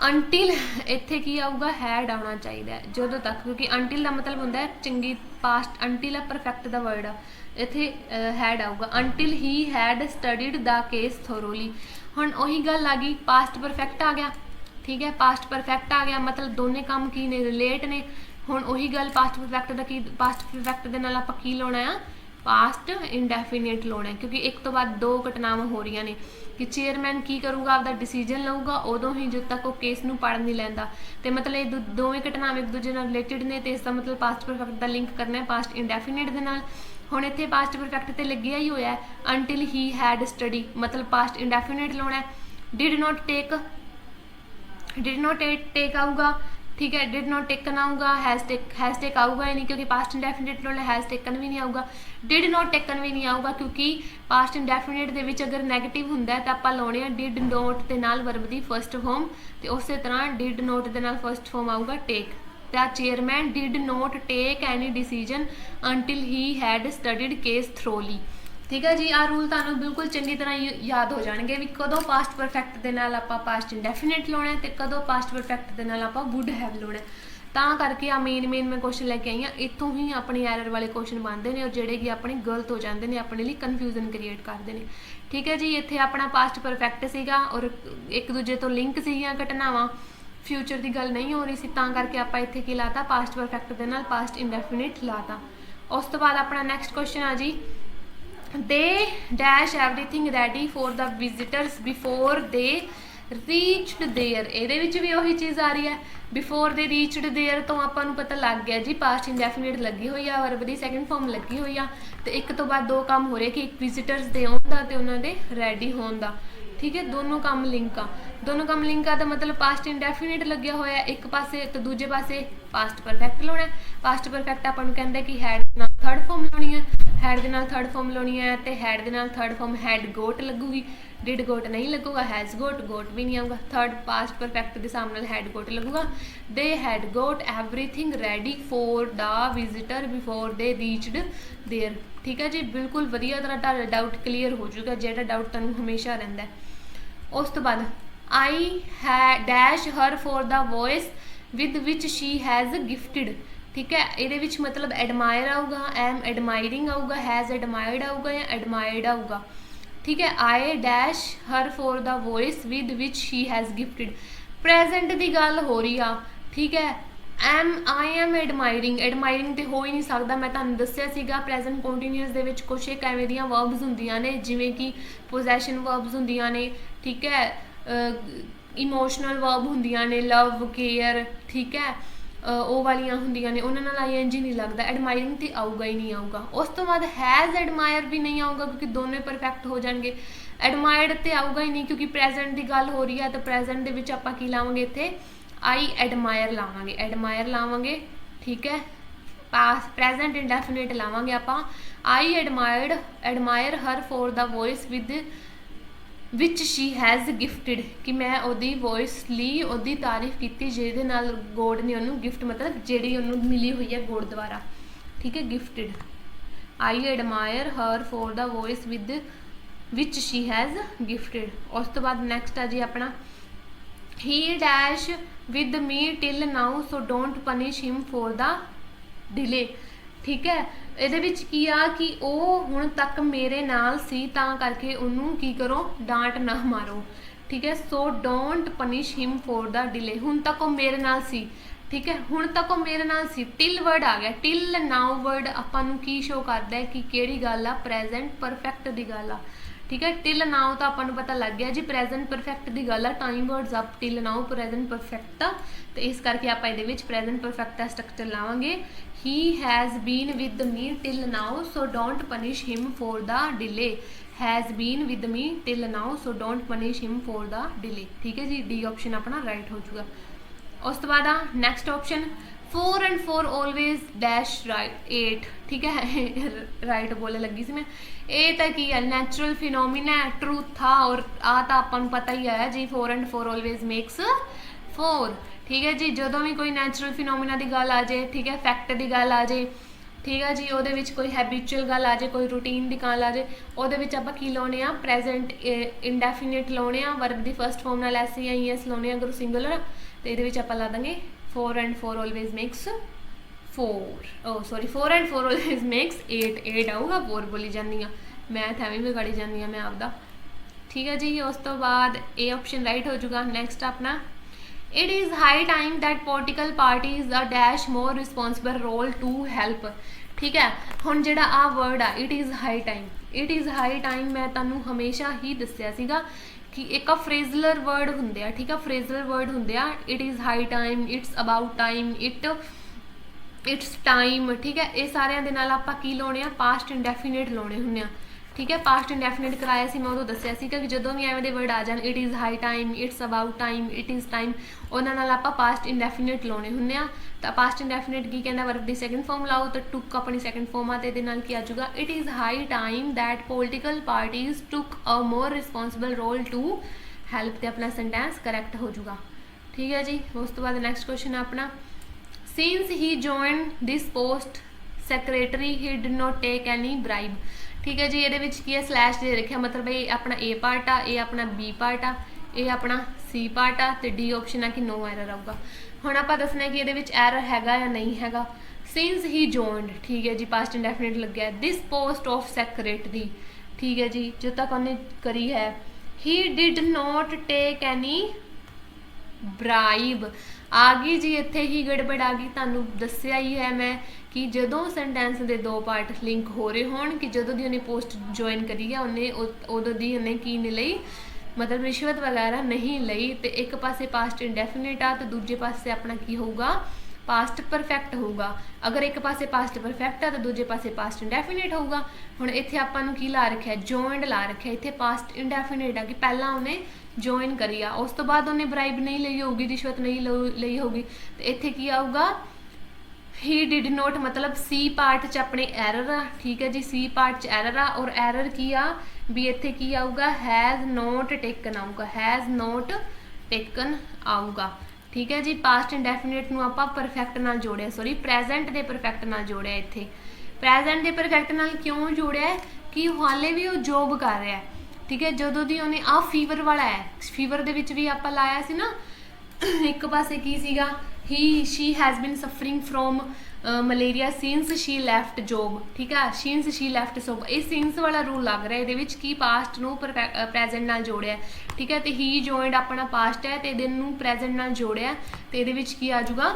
अंटिल इत्थे की आऊगा हैड आना चाहिए जदों तक, क्योंकि अंटिल का मतलब होंदा है चंगी पास्ट, अंटिल है परफेक्ट का वर्ड आ, इत्थे हैड आऊगा। Until he had studied the case thoroughly. हुण उही गल आ गई, पास्ट परफेक्ट आ गया। ठीक है, पास्ट परफेक्ट आ गया मतलब दोनों काम की ने रिलेट ने। हुण उही गल पास्ट परफेक्ट का की, पास्ट परफेक्ट दे नाल आपां की लाउणा आ पास्ट इंडेफिनिट लाउणा है, क्योंकि एक तो बाद दो घटनावां हो रही ने कि चेयरमैन की करूगा आपका डिसीजन लऊगा उदों ही जब तक वो केस नूं पढ़ नहीं लैंदा। तो मतलब ये दोवें घटनावां एक दूजे नाल रिलेटेड ने, तो इसका मतलब पास्ट परफेक्ट का लिंक करना है पास्ट इंडेफिनिट दे नाल। हुण इत्थे पास्ट परफेक्ट ते लग्गिया ही होया अंटिल ही हैड स्टडी, मतलब पास्ट इंडेफिनिट लाउणा है। डिड नॉट टेक आऊगा। ठीक है, डिड नॉट टेकन आऊगा, हैज़ टेक आऊगा ही नहीं क्योंकि पास्ट इंडेफिनिट लाउणा, हैज़ टेकन भी नहीं आऊगा, डिड नॉट टेकन भी नहीं आऊगा क्योंकि पास्ट इंडेफिनिट दे विच अगर नैगेटिव हुंदा है तो आपां लाउणे डिड नॉट दे नाल वर्ब दी फर्स्ट फॉर्म, तो उस तरह डिड नॉट दे नाल फर्स्ट फॉर्म आऊगा take. The chairman did not take any decision until he had studied case thoroughly। ठीक है जी, आ रूल तुहानूं बिल्कुल चंगी तरह याद हो जाएंगे भी कदों पास्ट परफेक्ट दे नाल आपां पास्ट इंडेफिनिट लाउणा है ते कदों पास्ट परफेक्ट दे नाल आपां वुड हैव लाउणा है। तां करके आ मेन मैं क्वेश्चन लैके आई हाँ, इत्थों ही अपनी एरर वाले क्वेश्चन बनते हैं और जिहड़े कि अपने गलत हो जाते हैं, अपने लिए कन्फ्यूजन क्रिएट करते हैं। ठीक है जी, इत्थे अपना पास्ट परफेक्ट सीगा और एक दूजे तो लिंक सीगियां घटनावां, फ्यूचर की गल नहीं हो रही सी, तां करके आप इत्थे की लाता पास्ट परफेक्ट दे नाल पास्ट इंडेफिनिट लाता। उस तो बाद अपना नैक्सट क्वेश्चन आ जी, they dash everything ready for the visitors before they reached there. ये भी वही चीज़ आ रही है, बिफोर दे रीचड देयर तो आपां नूं पता लग गया जी पास्ट इंडेफिनिट लगी हुई है, वर्ब दी सैकेंड फॉर्म लगी हुई है। तो एक तो बाद दो काम हो रहे कि एक विजिटर्स दे आउण दा ते उन्हां दे रेडी होण दा। ठीक है, दोनों काम लिंक आ, दोनों काम लिंक आ तो मतलब पास्ट इंडेफिनिट लग्या होया एक पासे तो दूजे पासे पास्ट परफेक्ट लाउणा। पास्ट परफेक्ट आपां नूं कहंदे कि हैड दे नाल थर्ड फॉर्म लाउणी है, हैड दे नाल थर्ड फॉर्म लाउणी है तो हैड दे नाल थर्ड फॉर्म हैड गोट लगूगी, डिड गोट नहीं लगूगा, हैज़ गोट भी नहीं आऊगा। थर्ड पास्ट परफेक्ट के सामने हैड गोट लगूगा। They had got everything ready for the visitor before they reached there. ठीक है जी, बिल्कुल वधिया तरह डाउट क्लीयर हो जाऊगा, जिहड़ा डाउट तुहानूं हमेशा रहिंदा है। उस तो बाद I dash her for the voice with which she has gifted. ठीक है। ये मतलब एडमायर आऊगा, एम एडमायरिंग आऊगा, हैज़ एडमायर्ड आऊगा या एडमायर्ड आऊगा, ठीक है। I dash her for the voice with which she has gifted, present की गल हो रही आ, ठीक है। आई एम एडमायरिंग, एडमायरिंग तो हो ही नहीं सकता, मैं तुहानूं दस्सिया सीगा प्रेजेंट कंटीन्यूअस दे विच कुछ एक एवें दियां वर्ब्स हुंदियां ने जिवें कि पोजैशन वर्ब्स हुंदियां ने, ठीक है, इमोशनल वर्ब हुंदियां ने, लव केयर, ठीक है, ਉਹ ਵਾਲੀਆਂ ਹੁੰਦੀਆਂ ਨੇ, ਉਹਨਾਂ ਨਾਲ ਆਈਐਨਜੀ ਨਹੀਂ ਲੱਗਦਾ, ਐਡਮਾਇਰਿੰਗ ਤੇ ਆਊਗਾ ਹੀ ਨਹੀਂ ਆਊਗਾ। ਉਸ ਤੋਂ ਬਾਅਦ ਹੈਜ਼ ਐਡਮਾਇਰ ਵੀ ਨਹੀਂ ਆਊਗਾ ਕਿਉਂਕਿ ਦੋਨੇ ਪਰਫੈਕਟ ਹੋ ਜਾਣਗੇ। ਐਡਮਾਇਰਡ ਤੇ ਆਊਗਾ ਹੀ ਨਹੀਂ ਕਿਉਂਕਿ ਪ੍ਰੈਜ਼ੈਂਟ ਦੀ ਗੱਲ ਹੋ ਰਹੀ ਹੈ, ਤਾਂ ਪ੍ਰੈਜ਼ੈਂਟ ਦੇ ਵਿੱਚ ਆਪਾਂ ਕੀ ਲਾਵਾਂਗੇ ਇੱਥੇ आई एडमायर लावांगे, एडमायर लावांगे, ठीक है। पास प्रेजेंट इंडेफिनिट लावांगे आप I admire her for the voice with which she has gifted, कि मैं ओदी वॉइस ली ओदी तारीफ की जिहदे नाल गॉड ने उन्होंने गिफ्ट मतलब जिहड़ी उन्होंने मिली हुई है गॉड द्वारा, ठीक है, gifted. I admire her for the voice with which she has gifted. उस तो बाद नैक्सट आ जी अपना he dash with me till now so don't punish him for the delay, ठीक है। ਇਹਦੇ ਵਿੱਚ ਕੀ ਆ ਕਿ ਉਹ ਹੁਣ ਤੱਕ ਮੇਰੇ ਨਾਲ ਸੀ ਤਾਂ ਕਰਕੇ ਉਹਨੂੰ ਕੀ ਕਰੋ, ਡਾਂਟ ਨਾ ਮਾਰੋ, ਠੀਕ ਹੈ। So don't punish him for the delay, ਹੁਣ ਤੱਕ ਉਹ ਮੇਰੇ ਨਾਲ ਸੀ, ਠੀਕ ਹੈ, ਹੁਣ ਤੱਕ ਉਹ ਮੇਰੇ ਨਾਲ ਸੀ। ਟਿਲ ਵਰਡ ਆ ਗਿਆ, ਟਿਲ ਨਾਉ ਵਰਡ ਆਪਾਂ ਨੂੰ ਕੀ ਸ਼ੋ ਕਰਦਾ ਹੈ ਕਿ ਕਿਹੜੀ ਗੱਲ ਆ, ਪ੍ਰੈਜ਼ੈਂਟ ਪਰਫੈਕਟ ਦੀ ਗੱਲ ਆ, ठीक है। टिल नाउ तो अपन पता लग गया जी प्रेजेंट परफेक्ट की गल है, time words up till now present perfect, तो इस करके आप प्रेजेंट परफेक्ट का स्ट्रक्चर लावांगे। He has been with me till now so don't punish him for the delay, has been with me till now so don't punish him for the delay, ठीक है जी। D option अपना right हो जाएगा। उस तो बाद next option 4 and 4 always dash right 8, ठीक है, राइट बोले लगी सी मैं। ये तो की है नैचुरल फिनोमिना है, ट्रूथ था, और आ तो अपन पता ही है जी 4 and 4 ऑलवेज मेक्स 4, ठीक है जी। जो भी कोई नैचुरल फिनोमिना की गल आ जाए, ठीक है, फैक्ट की गल आ जाए, ठीक है जी, वो कोई हैबिचुअल गल आ जाए, कोई रूटीन की गल आ जाए, वो आप की लाने आ प्रेजेंट इंडेफिनिट लाने आ, वर्ब की फर्स्ट फॉर्म नाल एस या ई एस लाने अगर सिंगुलर, तो ये आप ला देंगे 4 and 4 always makes 4, oh sorry 4 and 4 always makes 8, 8 आऊगा, 4 बोली जानी हाँ, मैथ एवं बिगाड़ी जानी हाँ मैं आपदा, ठीक है जी। उस तो बाद ए ऑप्शन राइट हो जाएगा। नैक्सट अपना it is high time that political parties a dash more responsible role to help, ठीक है। हुण जिहड़ा आ वर्ड आ it is high time, it is high time मैं तुहानूं हमेशा ही दस्सिया सीगा कि एक फ्रेजलर वर्ड हुंदे आ, ठीक है, फ्रेजलर वर्ड हुंदे आ। It is high time, it's about time, it's time, ठीक है, ये सारिया दे नाल आपां की लाउने आ, पास्ट इंडेफिनिट लाउने हुंदे आ, ठीक है। पास्ट इंडेफिनिट कराया सी मैं उदों दस्सिया सी कि जदों भी एवें दे वर्ड आ जाण it is high time, it's about time, it is time, उन्हां नाल आपां पास्ट इंडेफिनिट लाउने हुंदे आ। तो पास्ट इंडेफिनिट की कहंदा वर्ब दी सैकेंड फॉर्म लाओ, तो टुक अपनी सैकेंड फॉर्म आ, ते इहदे नाल की आ जाऊगा it is high time that political parties took a more responsible role to help, ते अपना सेंटेंस करैक्ट हो जाऊगा, ठीक है जी। उस तो बाद नैक्सट क्वेश्चन अपना since he join this post secretary he did not take any bribe, ठीक है जी। ये की है स्लैश दे रखा, मतलब ये अपना ए पार्ट आ, ये अपना बी पार्ट आ, ये अपना सी पार्ट आ, तो डी ऑप्शन आ कि नो एरर आऊगा। हुण आपां दसना कि ये एरर हैगा या नहीं हैगा। सिंस ही जॉइंड, ठीक है जी, पास्ट इंडेफिनिट लग गया, दिस पोस्ट ऑफ सैक्रटरी, ठीक है जी, जो तक उन्हें करी है। He did not take any bribe आ गई जी, इत्थे ही गड़बड़ आ गई। तुहानूं दस्सिया ही है मैं कि जदों सेंटेंस के दो पार्ट लिंक हो रहे होण कि जदों दी उन्हें पोस्ट ज्वाइन करी है उन्हें उदों दी उन्हें की नहीं लई, मतलब रिश्वत वगैरह नहीं लई, तो एक पासे पास्ट इंडेफिनिट आ तो दूजे पासे अपना की होगा पास्ट परफेक्ट होगा। अगर एक पासे पास्ट परफेक्ट आ तो दूजे पासे पास्ट इंडेफिनिट होगा। हुण इत्थे आपां नूं की ला रखिया, जॉइंड ला रखिया, इत्थे पास्ट इंडेफिनिट आ कि पहला उन्हें जॉइन करी आ, उस तो बाद उन्हें ब्राइब नहीं लई होगी, रिश्वत नहीं लई होगी, तो इत्थे की आऊगा ही डिड नॉट, मतलब सी पार्ट च अपने एरर आ, ठीक है जी, सी पार्ट च एरर आ, और एरर की आ भी इत्थे की आऊगा हैज़ नॉट टेकन आऊगा, हैज़ नॉट टेकन आऊगा, ठीक है जी। पास्ट इंडेफिनिट नूं आपां परफेक्ट नाल जोड़िया, सॉरी प्रेजेंट दे परफेक्ट नाल जोड़िया। इत्थे प्रेजेंट दे परफेक्ट नाल क्यों जोड़िया कि हाले भी वो जॉब कर रहा है, ठीक है। जदों दी उन्हें आ फीवर वाला है, फीवर दे विच भी आपां लाया सी ना, एक पासे की सीगा he she has been suffering from malaria since she left job. ਠੀਕ ਹੈ, ਸਿੰਸ ਸ਼ੀ ਲੈਫਟ ਜੋਬ, ਇਹ ਸਿੰਸ ਵਾਲਾ ਰੂਲ ਲੱਗ ਰਿਹਾ ਇਹਦੇ ਵਿੱਚ ਕੀ ਪਾਸਟ ਨੂੰ ਪ੍ਰੈਜ਼ੈਂਟ ਨਾਲ ਜੋੜਿਆ। ਠੀਕ ਹੈ, ਤੇ ਹੀ ਜੁਆਇਨਡ ਆਪਣਾ ਪਾਸਟ ਹੈ ਤੇ ਇਹਦੇ ਨੂੰ ਪ੍ਰੈਜ਼ੈਂਟ ਨਾਲ ਜੋੜਿਆ ਤੇ ਇਹਦੇ ਵਿੱਚ ਕੀ ਆ ਜਾਊਗਾ।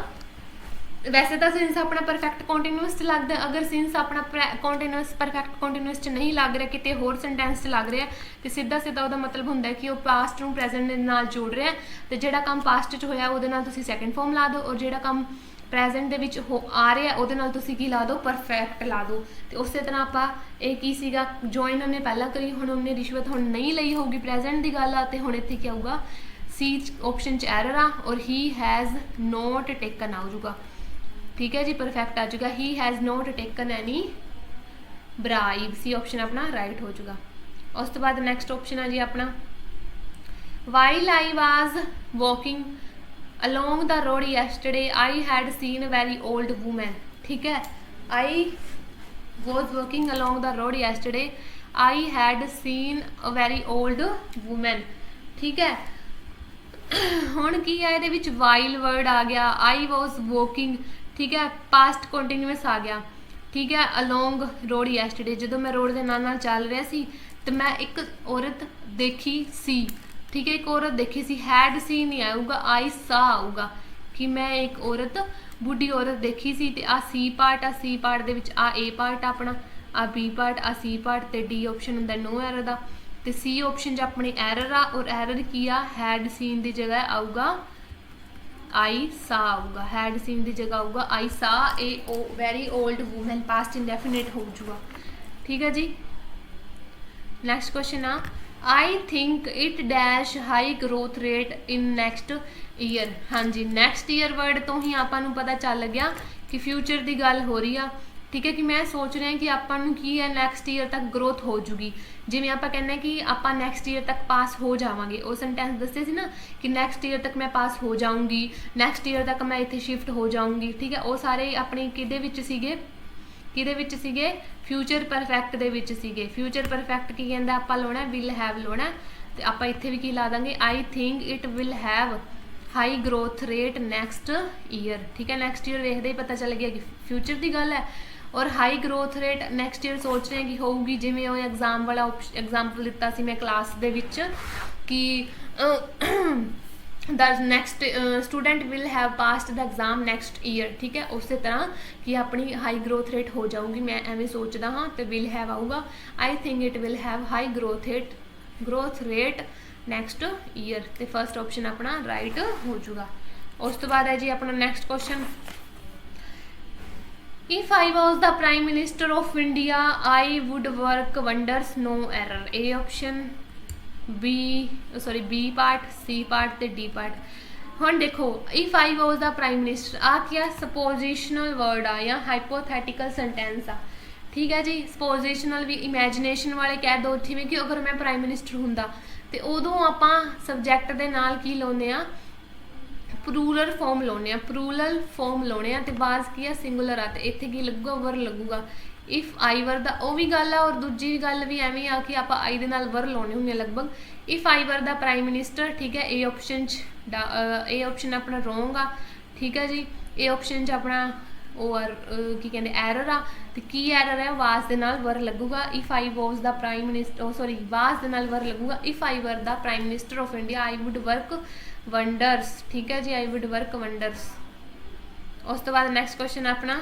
वैसे तो सिंस अपना परफेक्ट कॉन्टीन्यूअस च लगता, अगर सिंस अपना कॉन्टीन्यूअस परफेक्ट कॉन्टीन्यूअस च नहीं लग रहा, किते होर सेंटेंस च लग रहा तो सीधा सीधा उसका मतलब होंगे कि वह पास्ट नूं प्रेजेंट दे नाल जोड़ रहा है। तो जिहड़ा काम पास्ट च होया उहदे नाल तुसीं सैकेंड फॉर्म ला दो, और जिहड़ा काम प्रेजेंट दे विच हो आ रहा उहदे नाल तुसीं की ला दो, परफेक्ट ला दो। तो उस तरह आपां ये की सीगा जॉइन उन्हें पहला करी, हुण उन्हें रिश्वत हुण नहीं लई होगी, प्रेजेंट की गल आ। ते हुण इत्थे क्या होगा, सी ऑप्शन च एरर आ और ही हैज़ नॉट टेकन आ जाऊगा। ठीक है जी, परफेक्ट आ जाएगा, he has not taken any bribe, C option अपना राइट हो जाएगा। उस तो बाद नैक्सट ऑप्शन है जी अपना while I was walking along the road yesterday I had seen a very old woman. ठीक है, I was walking along the road yesterday I had seen a very old woman. ठीक है, हुण की है इहदे विच वाइल वर्ड आ गया, आई वॉज वॉकिंग, ठीक है, पास्ट कॉन्टीन्यूअस आ गया। ठीक है, अलोंग रोड यस्टरडे, जो मैं रोड के नाल नाल चल रहा सी तो मैं एक औरत देखी सी। ठीक है, एक औरत देखी सी, हैड सी नहीं आऊगा, आई सा आऊगा कि मैं एक औरत बुढ़ी औरत देखी सी। ते आ सी पार्ट दे विच आ ए पार्ट अपना, आ बी पार्ट, आ सी पार्ट ते डी ऑप्शन हुंदा नो एरर दा। ते सी ऑप्शन च अपनी एरर आ, और एरर की आ हैड सीन दी जगह आऊगा आई सा आऊगा, हैड सीन की जगह आऊगा I saw a very old woman, past indefinite हो जाऊगा। ठीक है जी, नैक्सट क्वेश्चन आ I think it dash high growth rate in next year. हाँ जी, नैक्सट ईयर वर्ड तो ही आपां पता चल गया कि फ्यूचर की गल हो रही है। ठीक है, कि मैं सोच रहा कि आपां की है नैक्सट ईयर तक ग्रोथ हो जूगी, जिवें आपां कहने कि आपां नैक्सट ईयर तक पास हो जावांगे। वो सेंटेंस दस्से सी ना कि नैक्सट ईयर तक मैं पास हो जाऊंगी, नैक्सट ईयर तक मैं इत्थे शिफ्ट हो जाऊंगी। ठीक है, वो सारे अपने किहदे विच सीगे, किहदे विच सीगे, फ्यूचर परफेक्ट दे विच सीगे। फ्यूचर परफेक्ट की कहंदा आपां लाउणा विल हैव लाउणा, ते आपां इत्थे भी की ला दांगे I think it will have high growth rate next year. ठीक है, नैक्सट ईयर देखते ही पता चल गया कि फ्यूचर की गल है, और high growth rate next year सोच रहे हैं कि होगी, जिवें वो एग्जाम वाला एग्जाम्पल दिता सी मैं क्लास दे विच कि the next student will have passed the exam next year. ठीक है, उस तरह कि अपनी हाई ग्रोथ रेट हो जाऊगी, मैं एवं सोचता हाँ, तो विल हैव आऊगा I think it will have high growth rate next year. तो फर्स्ट ऑप्शन अपना राइट हो जाऊगा। उस तो बाद है जी अपना next question If I was the Prime Minister of India, I would work wonders, no error। A option, B part, C part ते D part। हुण देखो, if I was the Prime Minister आ क्या सपोजिशनल वर्ड आ या hypothetical sentence आ। ठीक है जी, suppositional भी imagination वाले कह दो, जिवें कि अगर मैं प्राइम मिनिस्टर हुंदा ते उदों आपां सबजैक्ट दे नाल की लाउने आ, प्लूरल फॉर्म लाने, प्लूरल फॉर्म लाने, तो बाज की है सिंगुलर आ, तो इत्थे की लगूगा वर लगूगा। इफ आई वर द वो भी गल है, और दूजी गल भी एवं आ कि आप आई दे नाल वर लाने होंगे लगभग। If I were the prime minister, ठीक है, ए ऑप्शन ए ऑप्शन अपना रोंग आ। ठीक है जी, ए ऑप्शन च अपना और की कहते एरर आ, तो की एरर है, वाज दे नाल वर लगूगा। If I was the prime minister, sorry was दे नाल वर लगूगा। If I were the prime minister of India I would work wonders. ठीक है जी, आई वुड वर्क वंडर्स। उस तो बाद नैक्सट क्वेश्चन अपना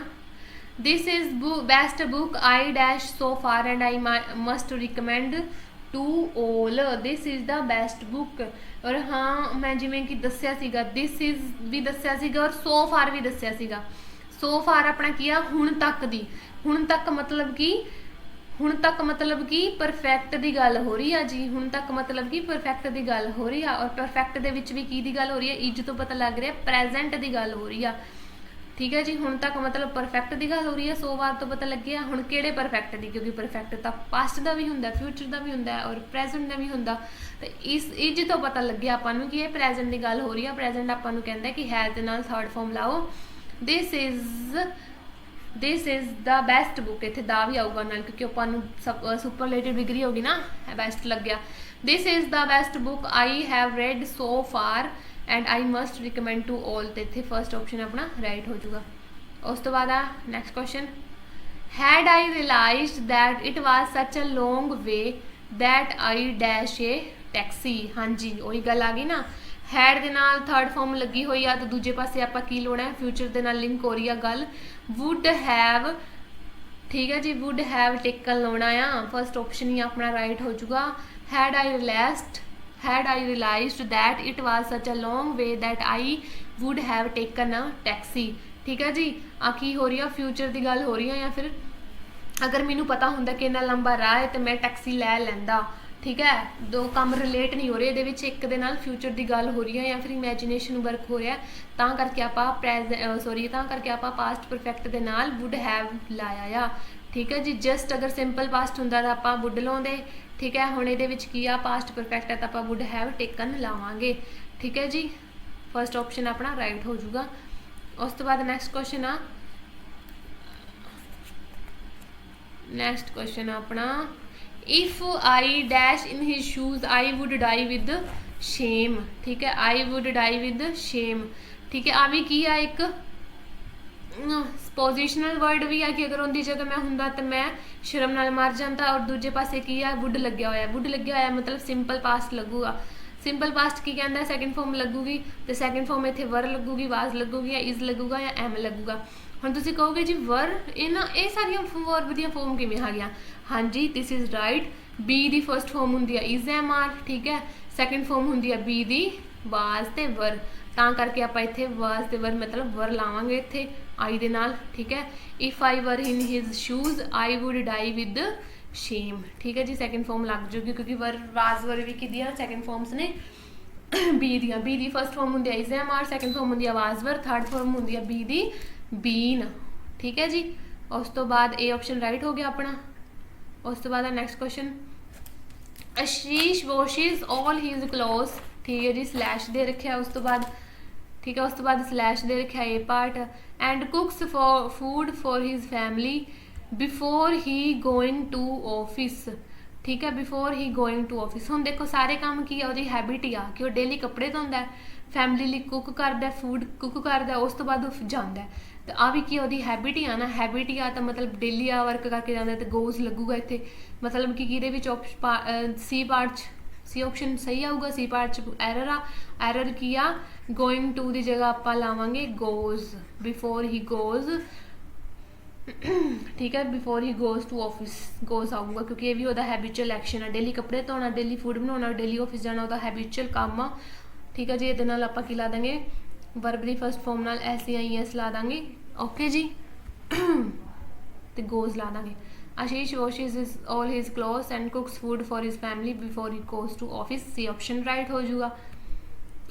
this is best book I dash so far and I must recommend to all. This is the best book, और हाँ मैं जिवें कि दस्सिया सीगा, दिस इज भी दस्सिया सीगा और सो फार भी दस्सिया सीगा। सो फार अपना किया हुण तक दी, हुण तक मतलब कि परफेक्ट की गल हो रही है जी, हुण तक मतलब कि परफेक्ट की गल हो रही है, और परफेक्ट दे विच भी की दी गल हो रही है, इज तो पता लग रहा है प्रेजेंट की गल हो रही है। ठीक है जी, हुण तक मतलब परफेक्ट की गल हो रही है, सो बार तो पता लग गया हुण किहड़े परफेक्ट की, क्योंकि परफेक्ट तो पास्ट का भी हुंदा, फ्यूचर का भी हुंदा और प्रेजेंट का भी हुंदा। तो इस इज तो पता लग गया आपां नूं कि ये प्रेजेंट की गल हो रही है। प्रेजेंट आपां नूं कहंदा कि हैज़ दे नाल थर्ड फॉर्म लाओ, this is the best book, इत्थे दा भी आऊगा नाल क्योंकि आपां सुपरलेटिव डिग्री होगी ना, बेस्ट लग गया। This is the best book I have read so far and I must recommend to all, तो इत्थे फर्स्ट ऑप्शन अपना राइट हो जाऊगा। उस तो बाद next question, had I realised that it was such a long way that I dash a taxi. हाँ जी वही गल आ गई ना, हैड दे नाल थर्ड फॉर्म लगी हुई आ तो दूजे पासे आपां की लाउणा है, फ्यूचर दे नाल लिंक हो रही है गल, वुड हैव, ठीक है जी, वुड हैव टेकन लाउणा आ, फर्स्ट ऑप्शन ही अपना राइट हो जाऊगा। Had I realised that it was such a long way that I would have taken a taxi. ठीक है जी, आ की हो रही है, फ्यूचर की गल हो रही है, या फिर अगर मैनू पता होंदा कि इन्ना लंबा राह है तो मैं टैक्सी लै लैंदा। ठीक है, दो काम रिलेट नहीं हो रहे, ये एक दे नाल फ्यूचर की गल हो रही है या फिर इमेजिनेशन वर्क हो रहा है, तां करके आपां करके आपां पास्ट परफेक्ट दे नाल वुड हैव लाया आ। ठीक है जी, जस्ट अगर सिंपल पास्ट हुंदा तां आपां वुड लाउंदे। ठीक है, हुण इहदे विच की आ पास्ट परफेक्ट है तो आपां वुड हैव टेकन लावांगे। ठीक है जी, फर्स्ट ऑप्शन अपना राइट हो जाऊगा। उस तो बाद नैक्सट क्वेश्चन आ, नेक्स्ट क्वेश्चन अपना, if I dash in his shoes I would die with shame. ठीक है, I would die with shame. ठीक है, आ भी की है एक पोजिशनल वर्ड भी है कि अगर उनकी जगह मैं हुंदा तो मैं शर्म नाल मर जाता, और दूजे पासे की है वुड लग्या होया, वुड लग्या होया मतलब सिंपल पास्ट लगूगा। सिंपल पास्ट की कहता है सैकेंड फॉर्म लगूगी, तो सैकेंड फॉर्म इतने वर लगूगी, वाज लगूगी, या इज लगूगा, या एम लगूगा। हम तुम कहोगे जी वर ये सारिया वर्ब दी फॉर्म किवें आ गया। हाँ जी, दिस इज राइट। बी दी फर्स्ट फॉर्म होंगी इज एम आर। ठीक है, सैकेंड फॉर्म होंगी बी दी वाज ते वर, तां करके आप इत्थे वाज ते वर मतलब वर लावांगे इत्थे आई दे नाल। ठीक है, if I were in his shoes I would die with shame. ठीक है जी, सैकेंड फॉर्म लग जाएगी क्योंकि वर वाज वर भी की सैकेंड फॉर्म्स ने बी दी फर्स्ट फॉर्म होंगी is am are, second form होंगी वाज वर, थर्ड फॉर्म होंगी बी दी बीन। ठीक है जी, उस तो बाद ए ऑप्शन राइट हो गया अपना। उस तो बाद नैक्सट क्वेश्चन, आशीष वॉशिज ऑल हिज क्लोथ। ठीक है जी, स्लैश दे रखा उस तो बाद। ठीक है, उस तो बाद स्लैश दे रखा a part, and cooks for food for his family before he going to office. ठीक है, before he going to office. हम देखो सारे काम की है, हैबिट ही आ कि डेली कपड़े धोंदा है, फैमिली लिए कुक करता, फूड कुक करता, उस तो बाद जाता है, तो आ भी की हैबिट ही आ ना, हैबिट ही आ तो मतलब डेली आ वर्क करके जाता, तो गोज लगूगा इतने, मतलब कि सी पार्ट सी ऑप्शन सही आऊगा, सी पार्ट एरर आ, एरर की आ गोइंग टू की जगह आप लावांगे गोज, बिफोर ही गोज। ठीक है, before he goes to office goes आऊगा, क्योंकि ये भी वह हैबिचुअल एक्शन है, डेली कपड़े धोना, डेली फूड बनाना, डेली ऑफिस जाना, वह हैबिचुअल काम आ। ठीक है जी, ये आप ला देंगे वर्ब की फर्स्ट फॉर्म नाल SCIS ला देंगे। ओके जी, तो गोज ला देंगे। Ashish washes all his clothes and cooks food for his family before he goes to office, C option right हो जाऊगा।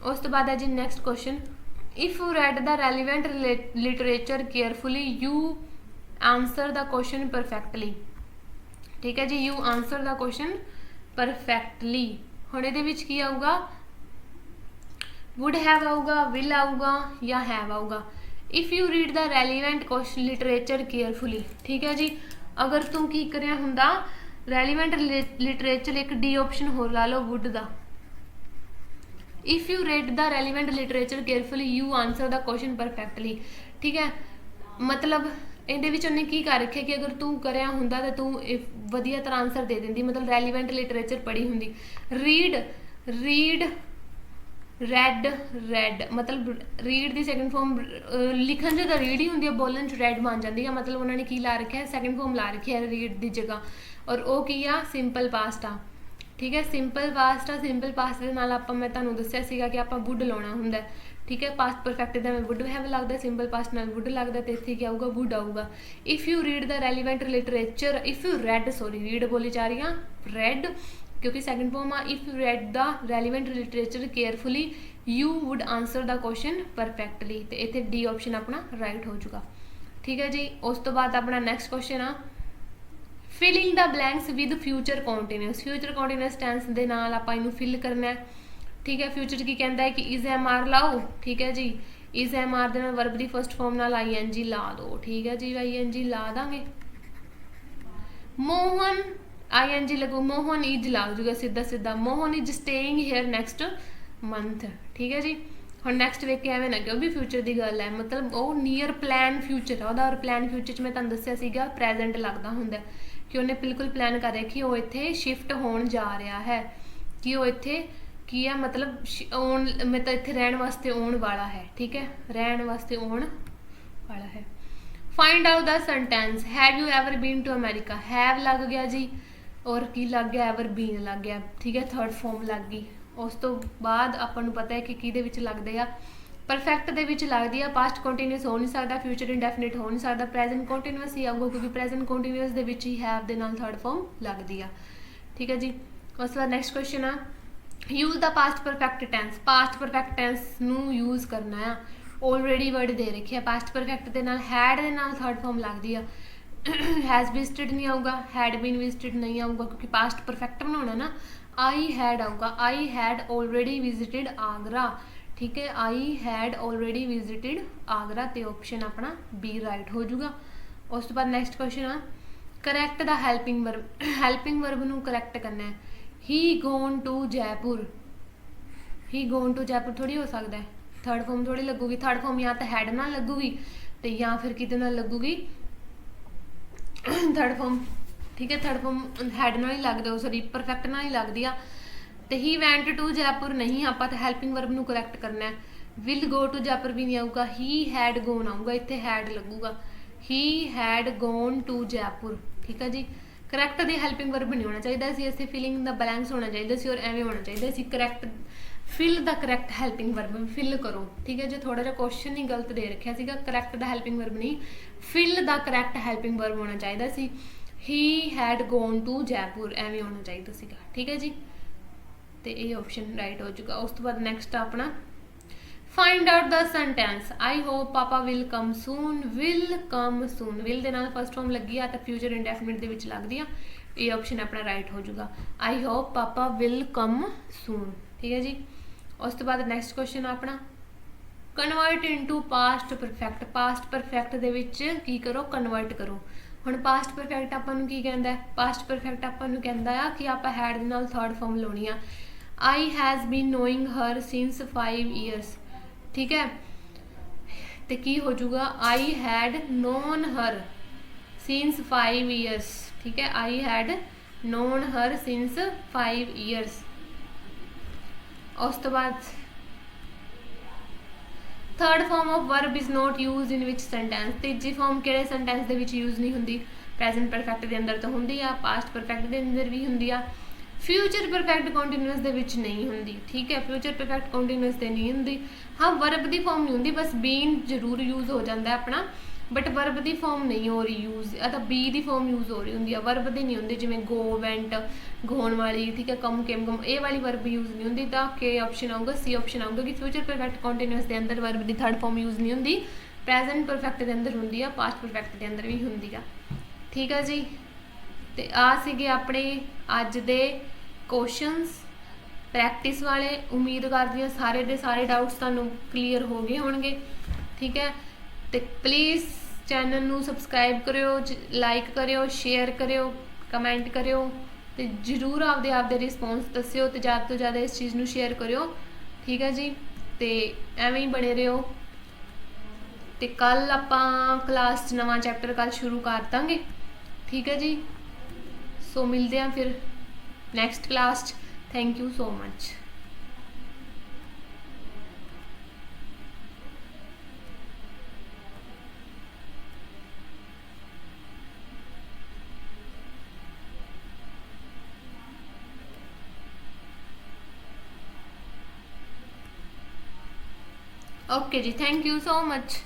उस तो बाद है जी next question, if you read the relevant literature carefully you answer the question perfectly. ठीक है जी, you answer the question perfectly. हुण इहदे विच की आऊगा, वुड हैव आऊगा, विल आऊगा, या हैव आऊगा। If you read the relevant question literature carefully. ठीक है जी, अगर तू की करिया हुंदा रेलीवेंट लिटरेचर, एक डी ऑप्शन होर ला लो वुड दा। If you read the relevant literature carefully you answer the question perfectly. ठीक है, मतलब ਇਹਦੇ ਵਿੱਚ ਉਹਨੇ ਕੀ ਕਰ ਰੱਖਿਆ ਕਿ ਅਗਰ ਤੂੰ ਕਰਿਆ ਹੁੰਦਾ ਤਾਂ ਤੂੰ ਵਧੀਆ ਤਰ੍ਹਾਂ ਆਨਸਰ ਦੇ ਦਿੰਦੀ, ਮਤਲਬ ਰੈਲੀਵੈਂਟ ਲਿਟਰੇਚਰ ਪੜ੍ਹੀ ਹੁੰਦੀ। ਰੀਡ ਰੈਡ मतलब रीड की सैकेंड फॉर्म लिखन च तो रीड ही होंगी है, बोलन च रैड बन जाती है, मतलब उन्होंने की ला रखा है सैकेंड फॉर्म ला रखी है रीड की जगह, और वो की आ सिंपल पास्ट आ। ठीक है, सिंपल पास्ट आ, सिंपल पास्ट के नाल आपां मैं तुहानूं दस्सिया सीगा कि आपां वुड लाउणा हुंदा है। ठीक है, पास्ट परफेक्ट दा मैं वुड हैव लगता, सिंपल पास्ट नाल वुड लगता, तो इत्थे क्या आऊगा वुड आऊगा। If you read the relevant literature, if you read read बोली जा रही हाँ, रेड क्योंकि सैकेंड फॉर्म आ। If you read the relevant literature carefully you would answer the question perfectly, तो इतने डी ऑप्शन अपना राइट हो जाएगा। ठीक है जी, उस तो बाद अपना नैक्सट क्वेश्चन आ, filling the blanks with future continuous. Future continuous tense के नाल आपां इनू फिल करना है। ठीक है, फ्यूचर की कहता है कि इज एम आर लाओ। ठीक है जी, इज एम आर दे वर्ब की फर्स्ट फॉर्म नाल ING ला दो। ठीक है जी, ING ला देंगे। मोहन ING लगू, मोहन इज ला जाएगा सीधा सीधा, Mohan is staying here next month. ठीक है जी, ਹੁਣ ਨੈਕਸਟ ਵੇਖ ਕੇ ਐਵੇਂ ਨਾ ਕਿ ਉਹ ਵੀ ਫਿਊਚਰ ਦੀ ਗੱਲ ਹੈ, ਮਤਲਬ ਉਹ ਨੀਅਰ ਪਲਾਨ ਫਿਊਚਰ ਆ ਉਹਦਾ, ਔਰ ਪਲਾਨ ਫਿਊਚਰ 'ਚ ਮੈਂ ਤੁਹਾਨੂੰ ਦੱਸਿਆ ਸੀਗਾ ਪ੍ਰੈਜ਼ੈਂਟ ਲੱਗਦਾ ਹੁੰਦਾ ਕਿ ਉਹਨੇ ਬਿਲਕੁਲ ਪਲਾਨ ਕਰ ਰਿਹਾ ਕਿ ਉਹ ਇੱਥੇ ਸ਼ਿਫਟ ਹੋਣ ਜਾ ਰਿਹਾ ਹੈ, ਕਿ ਉਹ ਇੱਥੇ ਕੀ ਆ ਮਤਲਬ ਆਉਣ, ਮੈਂ ਤਾਂ ਇੱਥੇ ਰਹਿਣ ਵਾਸਤੇ ਆਉਣ ਵਾਲਾ ਹੈ, ਠੀਕ ਹੈ, ਰਹਿਣ ਵਾਸਤੇ ਆਉਣ ਵਾਲਾ ਹੈ। Find out the sentence, have you ever been to America, have लग गया जी और की लग गया, एवर बीन लग गया, ठीक है, थर्ड फॉर्म लग गई। उस तो बाद अपन पता है कि किहदे विच लगदे आ, परफेक्ट दे विच लगदी आ, पास्ट कंटीन्यूअस हो नहीं सकता, फ्यूचर इंडेफिनिट हो नहीं सकता, प्रेजेंट कंटीन्यूअस ही आऊगा क्योंकि present continuous they which he have they नाल थर्ड फॉर्म लगदी आ, ठीक है जी। उस बाद नैक्सट क्वेश्चन आ, use the past perfect tense, past perfect tense नू यूज करना है। ऑलरेडी वर्ड दे रखे है, पास्ट परफेक्ट के नाल हैड दे नाल थर्ड फॉर्म लगती है, हैज़ विजिटेड नहीं आऊगा, हैड बीन विजिटेड नहीं आऊगा क्योंकि पास्ट परफेक्ट बनाना ना, आई हैड आऊगा, I had already visited Agra, ठीक है, I had already visited Agra, तो ऑप्शन अपना बी राइट हो जाऊगा। उस तो बाद नैक्सट क्वेश्चन आ, correct the helping verb, helping verb नू करैक्ट करना है। He gone to Jaipur, he gone to Jaipur थोड़ी हो सकता है, थर्ड फॉर्म थोड़ी लगूगी, थर्ड फॉर्म या तो हैड ना लगूगी तो या फिर किते ना लगूगी थर्ड फॉर्म, ठीक है, थर्ड फॉर्म हैड ना ही लगता, सॉरी परफेक्ट ना ही लगती आ। तो ही वेंट टू जयपुर नहीं, आप तो हैल्पिंग वर्ब नू करैक्ट करना है। विल गो टू जयपुर भी नहीं आऊगा, ही हैड गोन आऊगा, इत्थे हैड लगूगा, he had gone to Jaipur, ठीक है जी। करैक्ट दी हैल्पिंग वर्ब नहीं होना चाहिए, इसे फिलिंग द बैलेंस होना चाहिए और एवं होना चाहिए, correct fill the correct helping verb, fill करो, ठीक है जो थोड़ा जा क्वेश्चन ही गलत दे रखा सीगा, करैक्ट द हैल्पिंग वर्ब नहीं, fill the correct helping verb होना चाहिए सी। He had gone to Jaipur एवं होना चाहिए सीगा, ठीक है जी, तो ये ऑप्शन राइट हो चुका। उस तो बाद नैक्सट अपना find out the sentence, I hope papa will come soon, will come soon, will दे नाल फर्स्ट फॉर्म लगी आ तो फ्यूचर इंडेफिनिट दे विच लगदी आ, ये ऑप्शन अपना राइट हो जाऊगा, आई होप पापा विल कम सून, ठीक है जी। उस तो बाद नैक्सट क्वेश्चन अपना convert into past perfect, past perfect दे विच की करो, कन्वर्ट करो। हुण पास्ट परफेक्ट आपां नूं की कहंदा है, पास्ट परफेक्ट आपां नूं कहंदा आ कि आपां हैड दे नाल थर्ड फॉर्म लाउणी आ, I has been knowing her since 5 years, ठीक है, तो की हो जाऊगा, I had known her since 5 years, ठीक है, I had known her since 5 years. उस तो बाद third form of verb is not use in विच सेंटेंस, तीजी फॉर्म किहड़े सेंटेंस दे विच यूज नहीं हुंदी, प्रेजेंट परफेक्ट दे अंदर तो हुंदी आ, पास्ट परफेक्ट दे अंदर भी हुंदी आ, फ्यूचर परफेक्ट कंटीन्यूअस दे विच नहीं हुंदी, ठीक है, फ्यूचर परफेक्ट कंटीन्यूअस ते नहीं हुंदी। हाँ वर्ब दी फॉर्म नहीं हुंदी, बस बीन जरूर यूज हो जाता है अपना, बट वर्ब दी फॉर्म नहीं हो रही यूज, तो बी दी फॉर्म यूज हो रही होंगी, वर्ब दी नहीं होंगी, जिवें गो वेंट गोण वाली, ठीक है, कम केम कम, ये वाली वर्ब यूज नहीं होंगी, तो के ऑप्शन आऊगा, सी ऑप्शन आऊगा कि फ्यूचर परफेक्ट कंटीन्यूअस के अंदर वर्ब दी थर्ड फॉर्म यूज नहीं होंगी, प्रेजेंट परफेक्ट के अंदर होंगी आ, पास्ट परफेक्ट के अंदर भी होंगी आ, ठीक है जी। तो आ सीगे अपने अज दे क्वेश्चनस प्रैक्टिस वाले, उम्मीद करती हूँ सारे दे सारे डाउट्स तुहानूं क्लीयर हो गए होणगे, ठीक है, तो प्लीज़ चैनल नू सबसक्राइब करियो, लाइक करियो, शेयर करियो, कमेंट करियो, तो जरूर आपदे रिस्पोंस दस्सियो, तो ज़्यादा तो ज़्यादा इस चीज़ नू शेयर करियो, ठीक है जी, तो एवें ही बने रहियो। तो कल आपां क्लास नवा चैप्टर कल शुरू कर देंगे, ठीक है जी, सो मिलते हैं फिर next class. Thank you so much. Okay जी, थैंक यू सो मच।